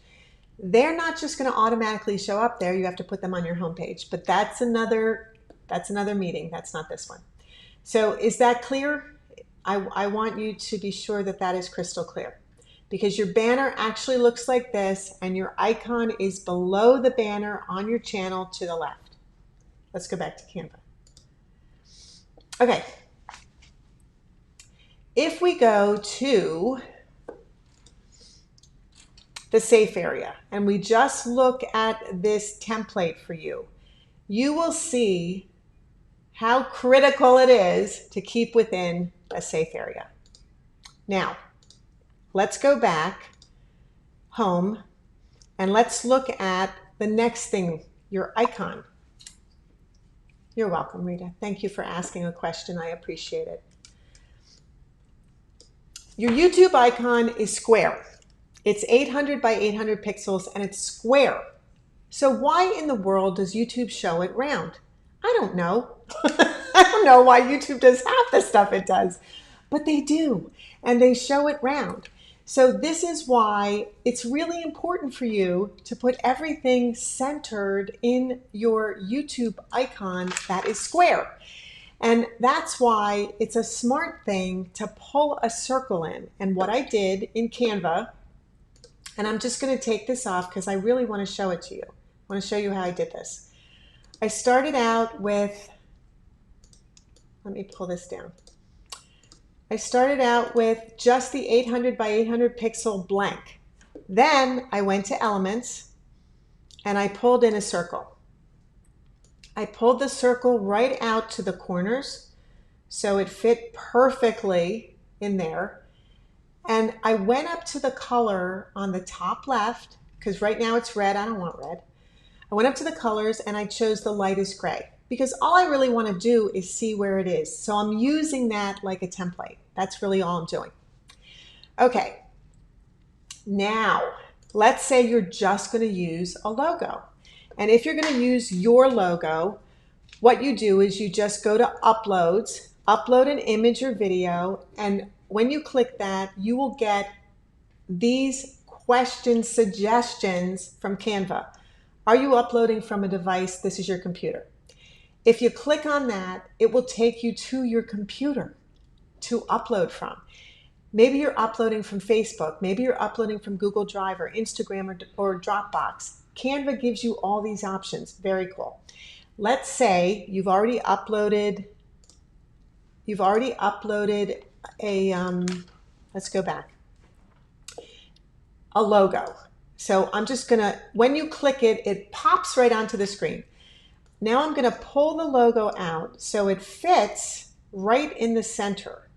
They're not just going to automatically show up there. You have to put them on your homepage. But that's another meeting. That's not this one. So is that clear? I want you to be sure that that is crystal clear, because your banner actually looks like this and your icon is below the banner on your channel to the left. Let's go back to Canva. Okay. If we go to the safe area and we just look at this template for you, you will see how critical it is to keep within a safe area. Now, let's go back home and let's look at the next thing, your icon. You're welcome, Rita. Thank you for asking a question. I appreciate it. Your YouTube icon is square. It's 800 by 800 pixels and it's square. So why in the world does YouTube show it round? I don't know. I don't know why YouTube does half the stuff it does, but they do, and they show it round. So this is why it's really important for you to put everything centered in your YouTube icon that is square. And that's why it's a smart thing to pull a circle in. And what I did in Canva, and I'm just going to take this off because I really want to show it to you. I want to show you how I did this. I started out with, let me pull this down. I started out with just the 800 by 800 pixel blank. Then I went to elements and I pulled in a circle. I pulled the circle right out to the corners so it fit perfectly in there. And I went up to the color on the top left, because right now it's red, I don't want red. I went up to the colors and I chose the lightest gray, because all I really want to do is see where it is. So I'm using that like a template. That's really all I'm doing. Okay, now let's say you're just going to use a logo. And if you're going to use your logo, what you do is you just go to uploads, upload an image or video, and when you click that, you will get these question suggestions from Canva. Are you uploading from a device? This is your computer. If you click on that, it will take you to your computer to upload from. Maybe you're uploading from Facebook. Maybe you're uploading from Google Drive or Instagram or Dropbox. Canva gives you all these options. Very cool. Let's say you've already uploaded a, let's go back, a logo. So I'm just gonna, when you click it, it pops right onto the screen. Now I'm gonna pull the logo out so it fits right in the center,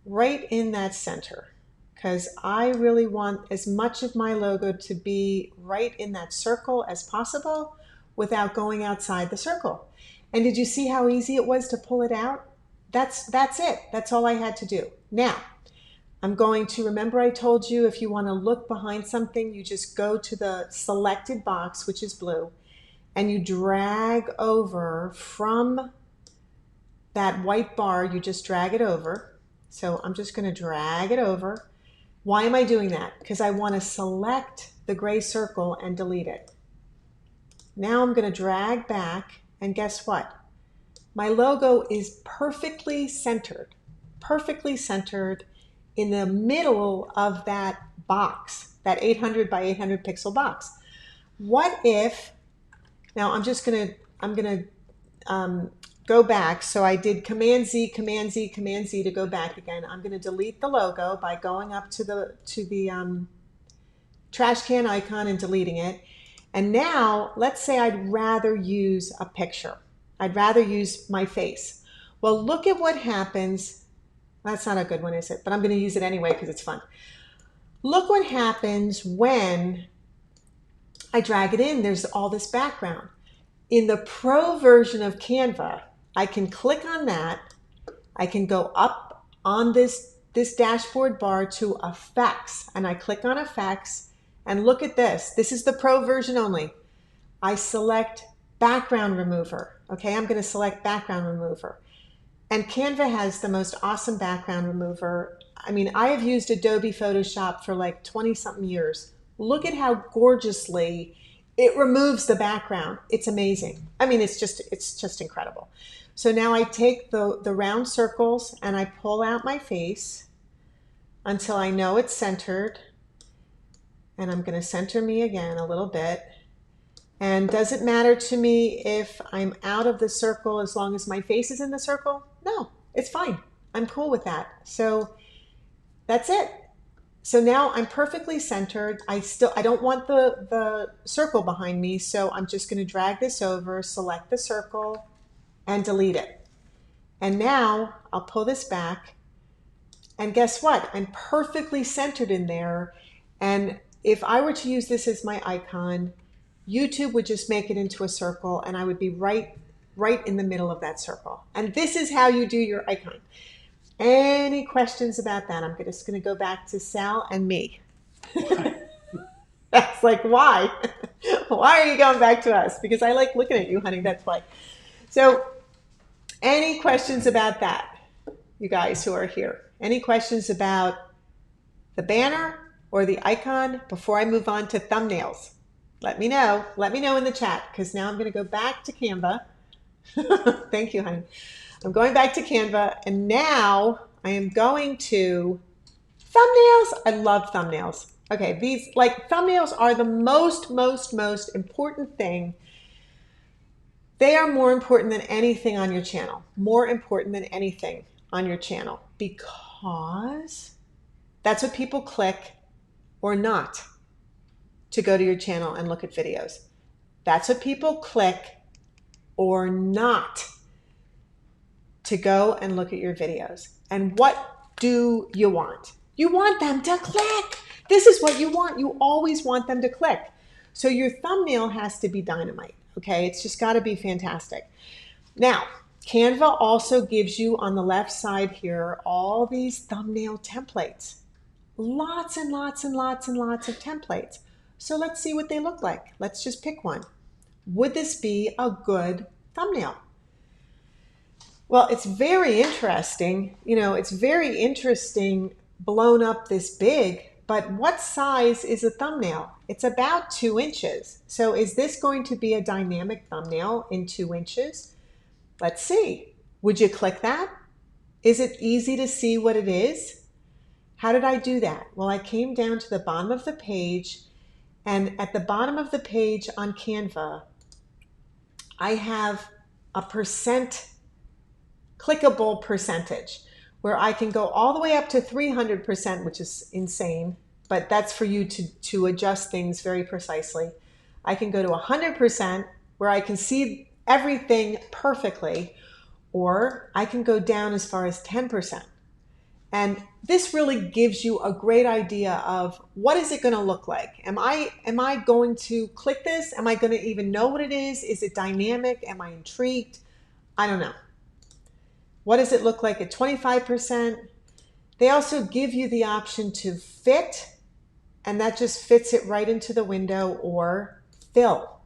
right in that center, because I really want as much of my logo to be right in that circle as possible without going outside the circle. And did you see how easy it was to pull it out? That's it. That's all I had to do. Now, I'm going to, remember I told you if you want to look behind something, you just go to the selected box, which is blue, and you drag over from that white bar, you just drag it over. So I'm just going to drag it over. Why am I doing that? Because I want to select the gray circle and delete it. Now I'm going to drag back, and guess what? My logo is perfectly centered in the middle of that box, that 800 by 800 pixel box. What if, now I'm gonna go back. So I did Command Z, Command Z, Command Z to go back again. I'm gonna delete the logo by going up to the trash can icon and deleting it. And now let's say I'd rather use a picture. I'd rather use my face. Well, look at what happens. That's not a good one, is it? But I'm going to use it anyway because it's fun. Look what happens when I drag it in. There's all this background. In the pro version of Canva, I can click on that. I can go up on this dashboard bar to effects, and I click on effects, and look at this. This is the pro version only. I select background remover. Okay, I'm going to select background remover. And Canva has the most awesome background remover. I mean, I have used Adobe Photoshop for like 20 something years. Look at how gorgeously it removes the background. It's amazing. I mean, it's just incredible. So now I take the round circles and I pull out my face until I know it's centered. And I'm going to center me again a little bit. And does it matter to me if I'm out of the circle as long as my face is in the circle? No, it's fine. I'm cool with that. So that's it. So now I'm perfectly centered. I don't want the circle behind me, so I'm just going to drag this over, select the circle, and delete it. And now I'll pull this back, and guess what? I'm perfectly centered in there. And if I were to use this as my icon, YouTube would just make it into a circle, and I would be right in the middle of that circle. And this is how you do your icon. Any questions about that? I'm just going to go back to Sal and me. That's like, why? Why are you going back to us? Because I like looking at you, honey. That's why. So any questions about that, you guys who are here? Any questions about the banner or the icon before I move on to thumbnails? Let me know. Let me know in the chat, because now I'm going to go back to Canva. Thank you, honey. I'm going back to Canva, and now I am going to thumbnails. I love thumbnails. Okay, these, like, thumbnails are the most important thing. They are more important than anything on your channel. More important than anything on your channel, because that's what people click or not to go to your channel and look at videos. That's what people click or not to go and look at your videos. And what do you want? You want them to click. This is what you want. You always want them to click. So your thumbnail has to be dynamite, okay? It's just gotta be fantastic. Now, Canva also gives you on the left side here all these thumbnail templates. Lots and lots and lots and lots of templates. So let's see what they look like. Let's just pick one. Would this be a good thumbnail? Well, it's very interesting. You know, it's very interesting blown up this big, but what size is a thumbnail? It's about 2 inches. So is this going to be a dynamic thumbnail in 2 inches? Let's see. Would you click that? Is it easy to see what it is? How did I do that? Well, I came down to the bottom of the page, and at the bottom of the page on Canva, I have a clickable percentage where I can go all the way up to 300%, which is insane, but that's for you to adjust things very precisely. I can go to 100% where I can see everything perfectly, or I can go down as far as 10%. And this really gives you a great idea of what is it going to look like. Am I going to click this? Am I going to even know what it is? Is it dynamic? Am I intrigued? I don't know. What does it look like at 25%? They also give you the option to fit, and that just fits it right into the window, or fill.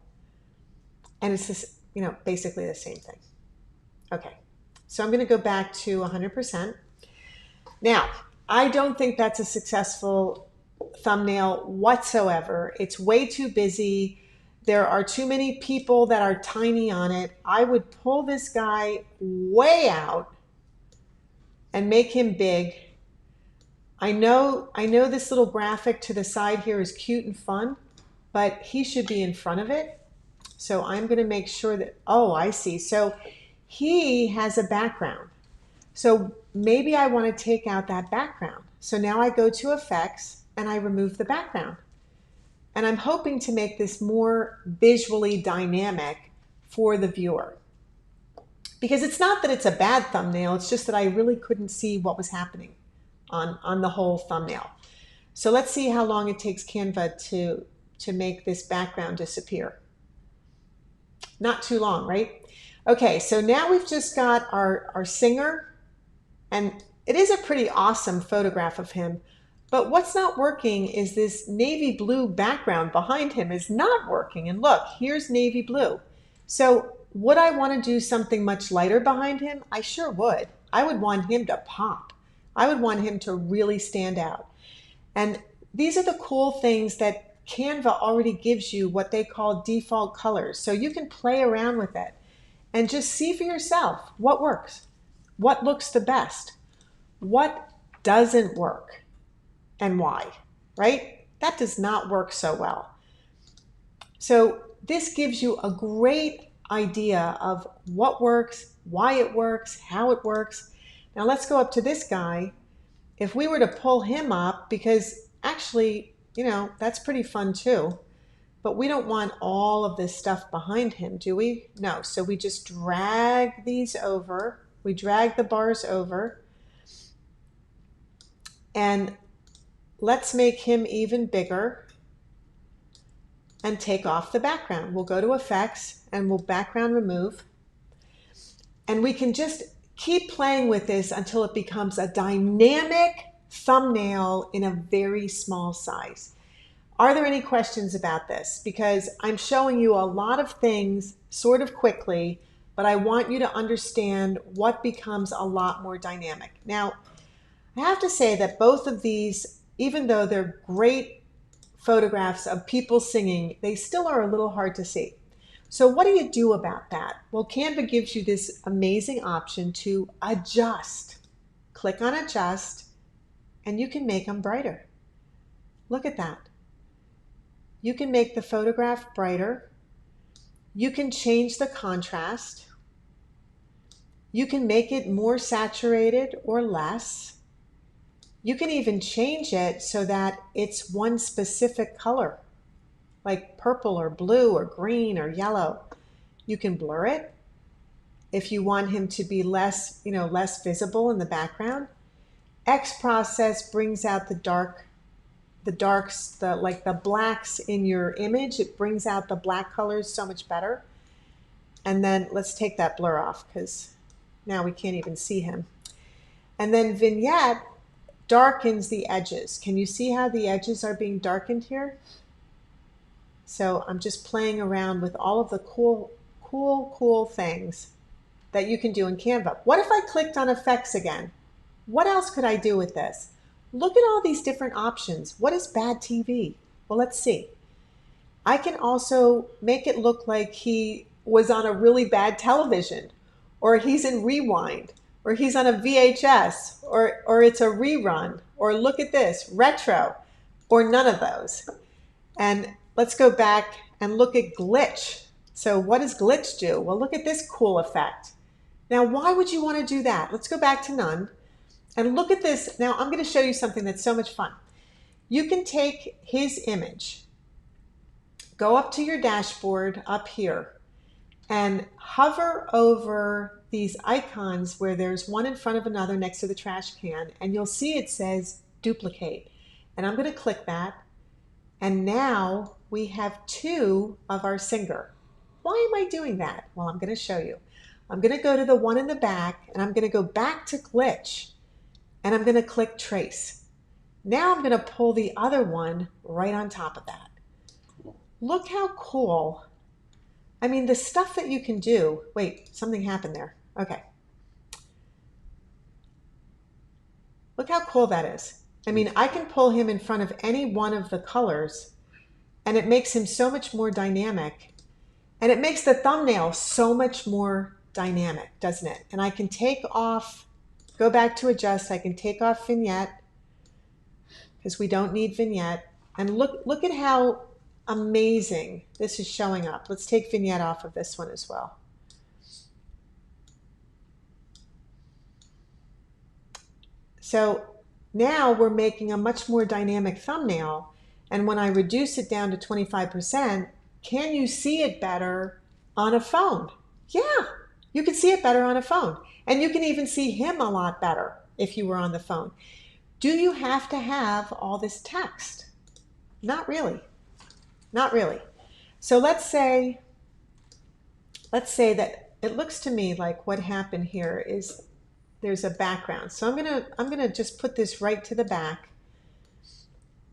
And it's just, basically the same thing. Okay, so I'm going to go back to 100%. Now, I don't think that's a successful thumbnail whatsoever. It's way too busy. There are too many people that are tiny on it. I would pull this guy way out and make him big. I know this little graphic to the side here is cute and fun, but he should be in front of it. So I'm going to make sure that, oh, I see. So he has a background. So maybe I want to take out that background. So now I go to effects and I remove the background. And I'm hoping to make this more visually dynamic for the viewer. Because it's not that it's a bad thumbnail, it's just that I really couldn't see what was happening on the whole thumbnail. So let's see how long it takes Canva to make this background disappear. Not too long, right? Okay, so now we've just got our singer, and it is a pretty awesome photograph of him. But what's not working is this navy blue background behind him is not working. And look, here's navy blue. So would I want to do something much lighter behind him? I sure would. I would want him to pop. I would want him to really stand out. And these are the cool things that Canva already gives you, what they call default colors. So you can play around with it and just see for yourself what works, what looks the best, what doesn't work, and why, right? That does not work so well. So this gives you a great idea of what works, why it works, how it works. Now let's go up to this guy. If we were to pull him up, because actually, that's pretty fun too, but we don't want all of this stuff behind him, do we? No, so we just drag these over. We drag the bars over, and let's make him even bigger and take off the background. We'll go to effects and we'll background remove. And we can just keep playing with this until it becomes a dynamic thumbnail in a very small size. Are there any questions about this? Because I'm showing you a lot of things sort of quickly, but I want you to understand what becomes a lot more dynamic. Now, I have to say that both of these, even though they're great photographs of people singing, they still are a little hard to see. So what do you do about that? Well, Canva gives you this amazing option to adjust. Click on adjust, and you can make them brighter. Look at that. You can make the photograph brighter. You can change the contrast. You can make it more saturated or less. You can even change it so that it's one specific color, like purple or blue or green or yellow. You can blur it if you want him to be less, less visible in the background. X process brings out the darks, like the blacks in your image. It brings out the black colors so much better. And then let's take that blur off because now we can't even see him. And then vignette darkens the edges. Can you see how the edges are being darkened here? So I'm just playing around with all of the cool things that you can do in Canva. What if I clicked on effects again? What else could I do with this? Look at all these different options. What is bad TV? Well, let's see. I can also make it look like he was on a really bad television, or he's in rewind, or he's on a VHS, or it's a rerun, or look at this, retro, or none of those. And let's go back and look at glitch. So what does glitch do? Well, look at this cool effect. Now, why would you want to do that? Let's go back to none and look at this. Now, I'm going to show you something that's so much fun. You can take his image, go up to your dashboard up here, and hover over these icons where there's one in front of another next to the trash can, and you'll see it says duplicate. And I'm going to click that, and now we have two of our singer. Why am I doing that? Well, I'm going to show you. I'm going to go to the one in the back, and I'm going to go back to glitch, and I'm going to click trace. Now I'm going to pull the other one right on top of that. Cool. Look how cool. I mean, the stuff that you can do. Wait, something happened there. Okay. Look how cool that is. I mean, I can pull him in front of any one of the colors, and it makes him so much more dynamic. And it makes the thumbnail so much more dynamic, doesn't it? And I can take off, go back to adjust, I can take off vignette, because we don't need vignette. And look at how amazing this is showing up. Let's take vignette off of this one as well. So now we're making a much more dynamic thumbnail. And when I reduce it down to 25%, can you see it better on a phone? Yeah, you can see it better on a phone. And you can even see him a lot better if you were on the phone. Do you have to have all this text? Not really. Not really. So let's say that it looks to me like what happened here is there's a background. So I'm gonna just put this right to the back,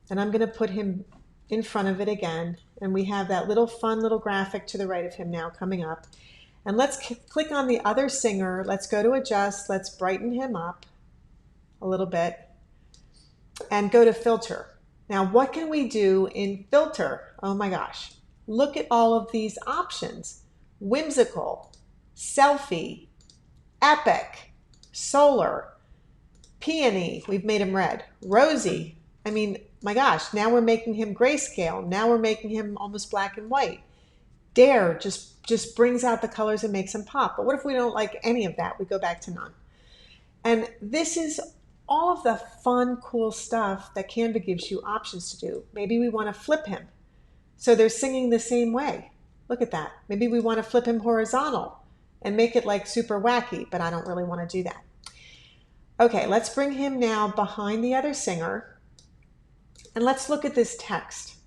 and I'm gonna put him in front of it again. And we have that little fun little graphic to the right of him now coming up. And let's click on the other singer. Let's go to adjust. Let's brighten him up a little bit and go to filter. Now, what can we do in filter? Oh my gosh. Look at all of these options. Whimsical, selfie, epic, solar, peony, we've made him red, rosy. I mean, my gosh, now we're making him grayscale. Now we're making him almost black and white. Dare just brings out the colors and makes them pop. But what if we don't like any of that? We go back to none. And this is all of the fun, cool stuff that Canva gives you options to do. Maybe we want to flip him so they're singing the same way. Look at that. Maybe we want to flip him horizontal and make it like super wacky, but I don't really want to do that. Okay, let's bring him now behind the other singer, and let's look at this text.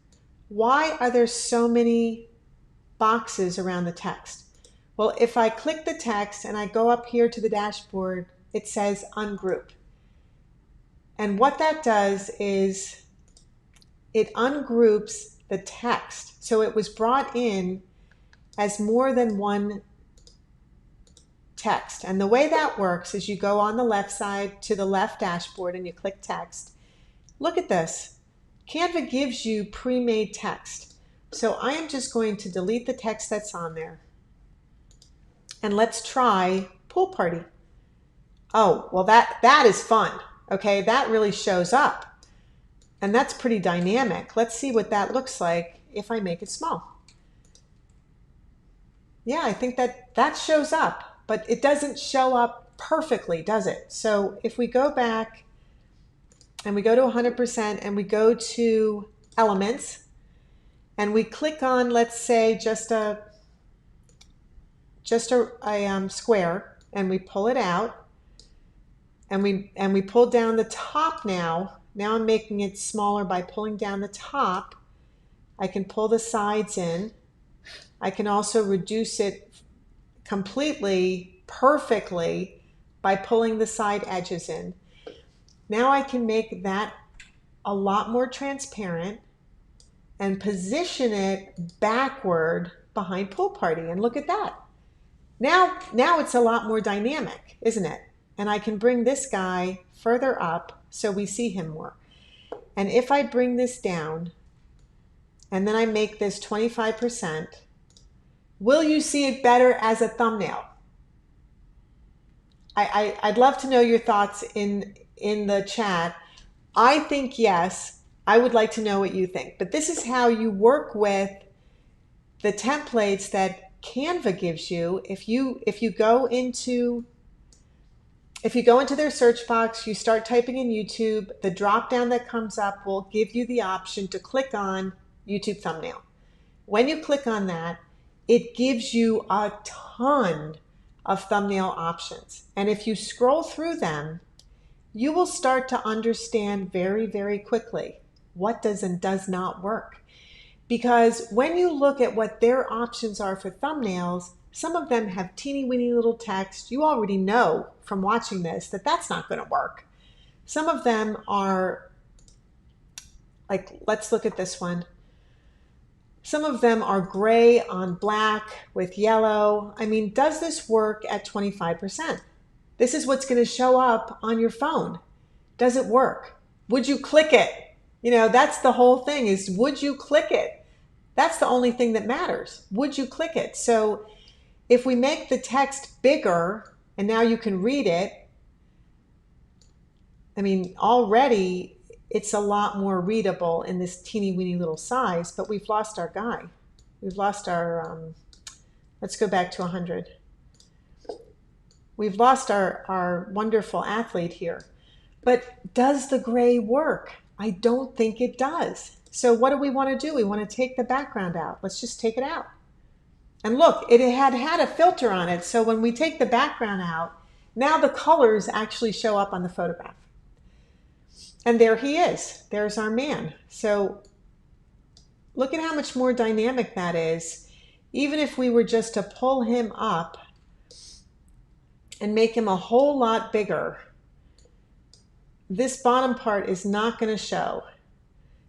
Why are there so many boxes around the text? Well, if I click the text and I go up here to the dashboard, it says ungroup. And what that does is it ungroups the text. So it was brought in as more than one text. And the way that works is you go on the left side to the left dashboard and you click text. Look at this. Canva gives you pre-made text. So I am just going to delete the text that's on there. And let's try pool party. Oh, well that is fun. Okay, that really shows up. And that's pretty dynamic. Let's see what that looks like if I make it small. Yeah, I think that shows up, but it doesn't show up perfectly, does it? So if we go back and we go to 100% and we go to elements and we click on, let's say, just a square, and we pull it out and we pull down the top now. Now I'm making it smaller by pulling down the top. I can pull the sides in. I can also reduce it completely, perfectly by pulling the side edges in. Now I can make that a lot more transparent and position it backward behind pool party. And look at that. Now it's a lot more dynamic, isn't it? And I can bring this guy further up so we see him more. And if I bring this down and then I make this 25%, will you see it better as a thumbnail? I'd love to know your thoughts in the chat. I think yes. I would like to know what you think. But this is how you work with the templates that Canva gives you. If you go into their search box, you start typing in YouTube, the drop down that comes up will give you the option to click on YouTube thumbnail. When you click on that, it gives you a ton of thumbnail options. And if you scroll through them, you will start to understand very, very quickly what does and does not work. Because when you look at what their options are for thumbnails, some of them have teeny weeny little text. You already know from watching this that that's not going to work. Some of them are like, let's look at this one. Some of them are gray on black with yellow. I mean, does this work at 25%? This is what's going to show up on your phone. Does it work? Would you click it? You know, that's the whole thing, is would you click it? That's the only thing that matters. Would you click it? So if we make the text bigger and now you can read it, I mean, already it's a lot more readable in this teeny weeny little size, but we've lost our guy. We've lost our, let's go back to 100. We've lost our wonderful athlete here. But does the gray work? I don't think it does. So what do we want to do? We want to take the background out. Let's just take it out. And look, it had a filter on it. So when we take the background out, now the colors actually show up on the photograph. And there he is. There's our man. So look at how much more dynamic that is. Even if we were just to pull him up and make him a whole lot bigger, this bottom part is not going to show.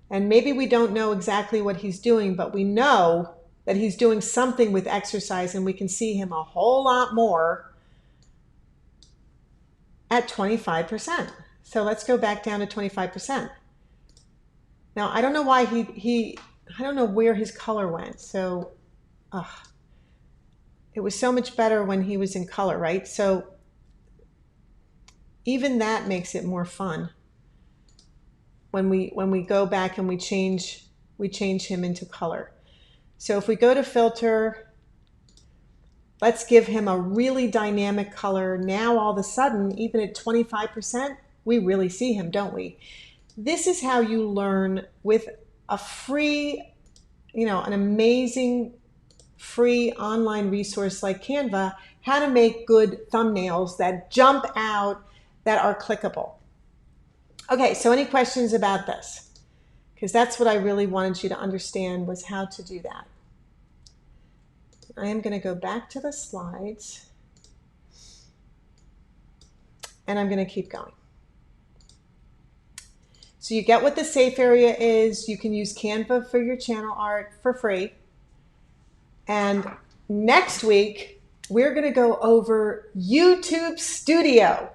And maybe we don't know exactly what he's doing, but we know that he's doing something with exercise, and we can see him a whole lot more at 25%. So let's go back down to 25%. Now, I don't know why I don't know where his color went. So it was so much better when he was in color, right? So even that makes it more fun when we go back and we change him into color. So if we go to filter, let's give him a really dynamic color. Now all of a sudden, even at 25%, we really see him, don't we? This is how you learn with a free, an amazing free online resource like Canva, how to make good thumbnails that jump out, that are clickable. Okay, so any questions about this? Because that's what I really wanted you to understand, was how to do that. I am going to go back to the slides, and I'm going to keep going. So you get what the safe area is. You can use Canva for your channel art for free. And next week, we're going to go over YouTube Studio.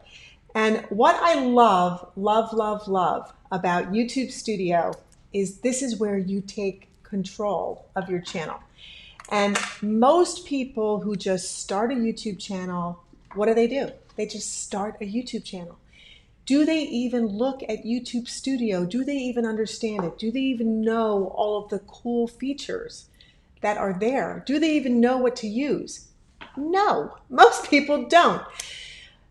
And what I love, love, love, love about YouTube Studio is this is where you take control of your channel. And most people who just start a YouTube channel, what do? They just start a YouTube channel. Do they even look at YouTube Studio? Do they even understand it? Do they even know all of the cool features that are there? Do they even know what to use? No, most people don't.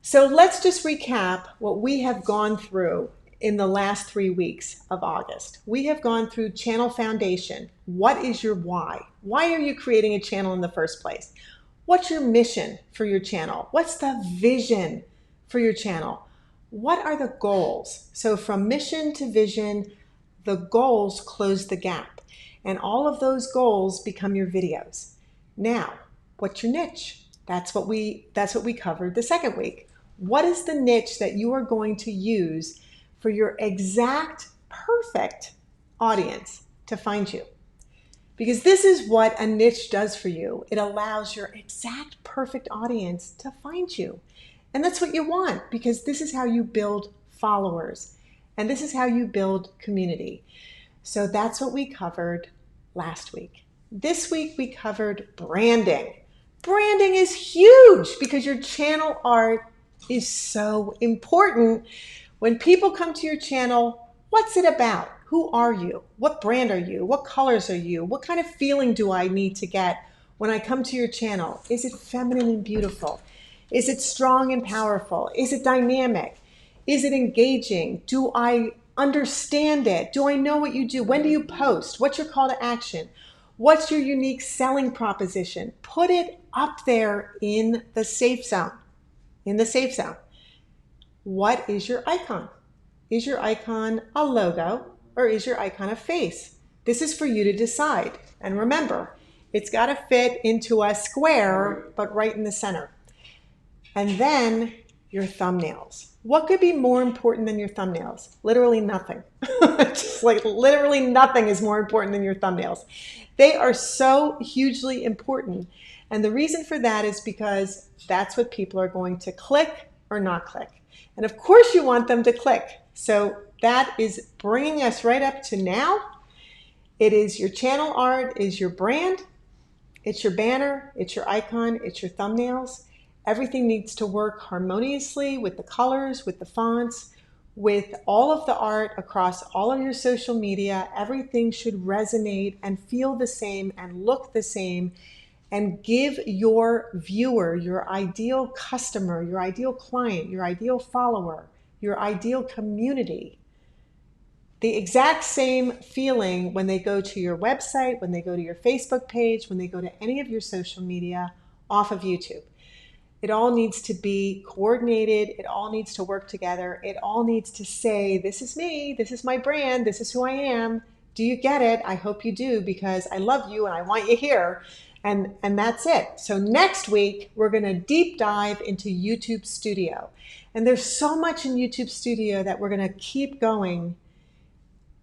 So let's just recap what we have gone through in the last 3 weeks of August. We have gone through channel foundation. What is your why? Why are you creating a channel in the first place? What's your mission for your channel? What's the vision for your channel? What are the goals? So from mission to vision, the goals close the gap. And all of those goals become your videos. Now, what's your niche? That's what we covered the second week. What is the niche that you are going to use for your exact perfect audience to find you? Because this is what a niche does for you. It allows your exact perfect audience to find you. And that's what you want, because this is how you build followers. And this is how you build community. So that's what we covered last week. This week we covered branding. Branding is huge because your channel art is so important. When people come to your channel, what's it about? Who are you? What brand are you? What colors are you? What kind of feeling do I need to get when I come to your channel? Is it feminine and beautiful? Is it strong and powerful? Is it dynamic? Is it engaging? Do I understand it? Do I know what you do? When do you post? What's your call to action? What's your unique selling proposition? Put it up there in the safe zone. In the safe zone. What is your icon? Is your icon a logo or is your icon a face? This is for you to decide. And remember, it's got to fit into a square, but right in the center. And then your thumbnails. What could be more important than your thumbnails? Literally nothing. Just like literally nothing is more important than your thumbnails. They are so hugely important. And the reason for that is because that's what people are going to click or not click. And of course you want them to click. So that is bringing us right up to now. It is your channel art, is your brand, it's your banner, it's your icon, it's your thumbnails. Everything needs to work harmoniously with the colors, with the fonts, with all of the art across all of your social media. Everything should resonate and feel the same and look the same and give your viewer, your ideal customer, your ideal client, your ideal follower, your ideal community the exact same feeling when they go to your website, when they go to your Facebook page, when they go to any of your social media off of YouTube. It all needs to be coordinated. It all needs to work together. It all needs to say, this is me, this is my brand, this is who I am. Do you get it? I hope you do, because I love you and I want you here. And that's it. So next week, we're going to deep dive into YouTube Studio. And there's so much in YouTube Studio that we're going to keep going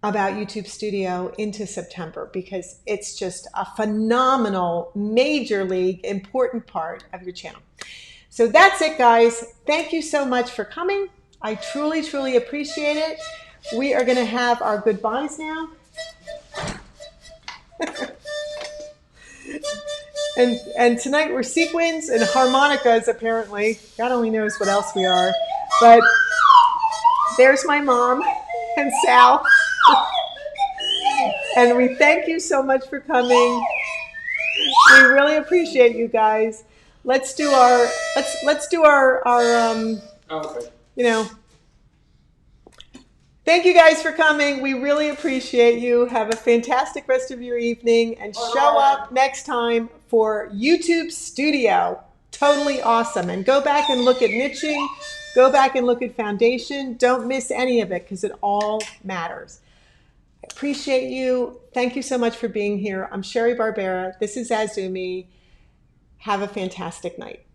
about YouTube Studio into September, because it's just a phenomenal, major league, important part of your channel. So that's it, guys. Thank you so much for coming. I truly, truly appreciate it. We are going to have our goodbyes now. And tonight we're sequins and harmonicas, apparently. God only knows what else we are. But there's my mom and Sal. And we thank you so much for coming. We really appreciate you guys. Let's do our Okay. you know. Thank you guys for coming. We really appreciate you. Have a fantastic rest of your evening and show up next time for YouTube Studio. Totally awesome. And go back and look at niching. Go back and look at foundation. Don't miss any of it because it all matters. I appreciate you. Thank you so much for being here. I'm Sherry Barbera. This is Azumi. Have a fantastic night.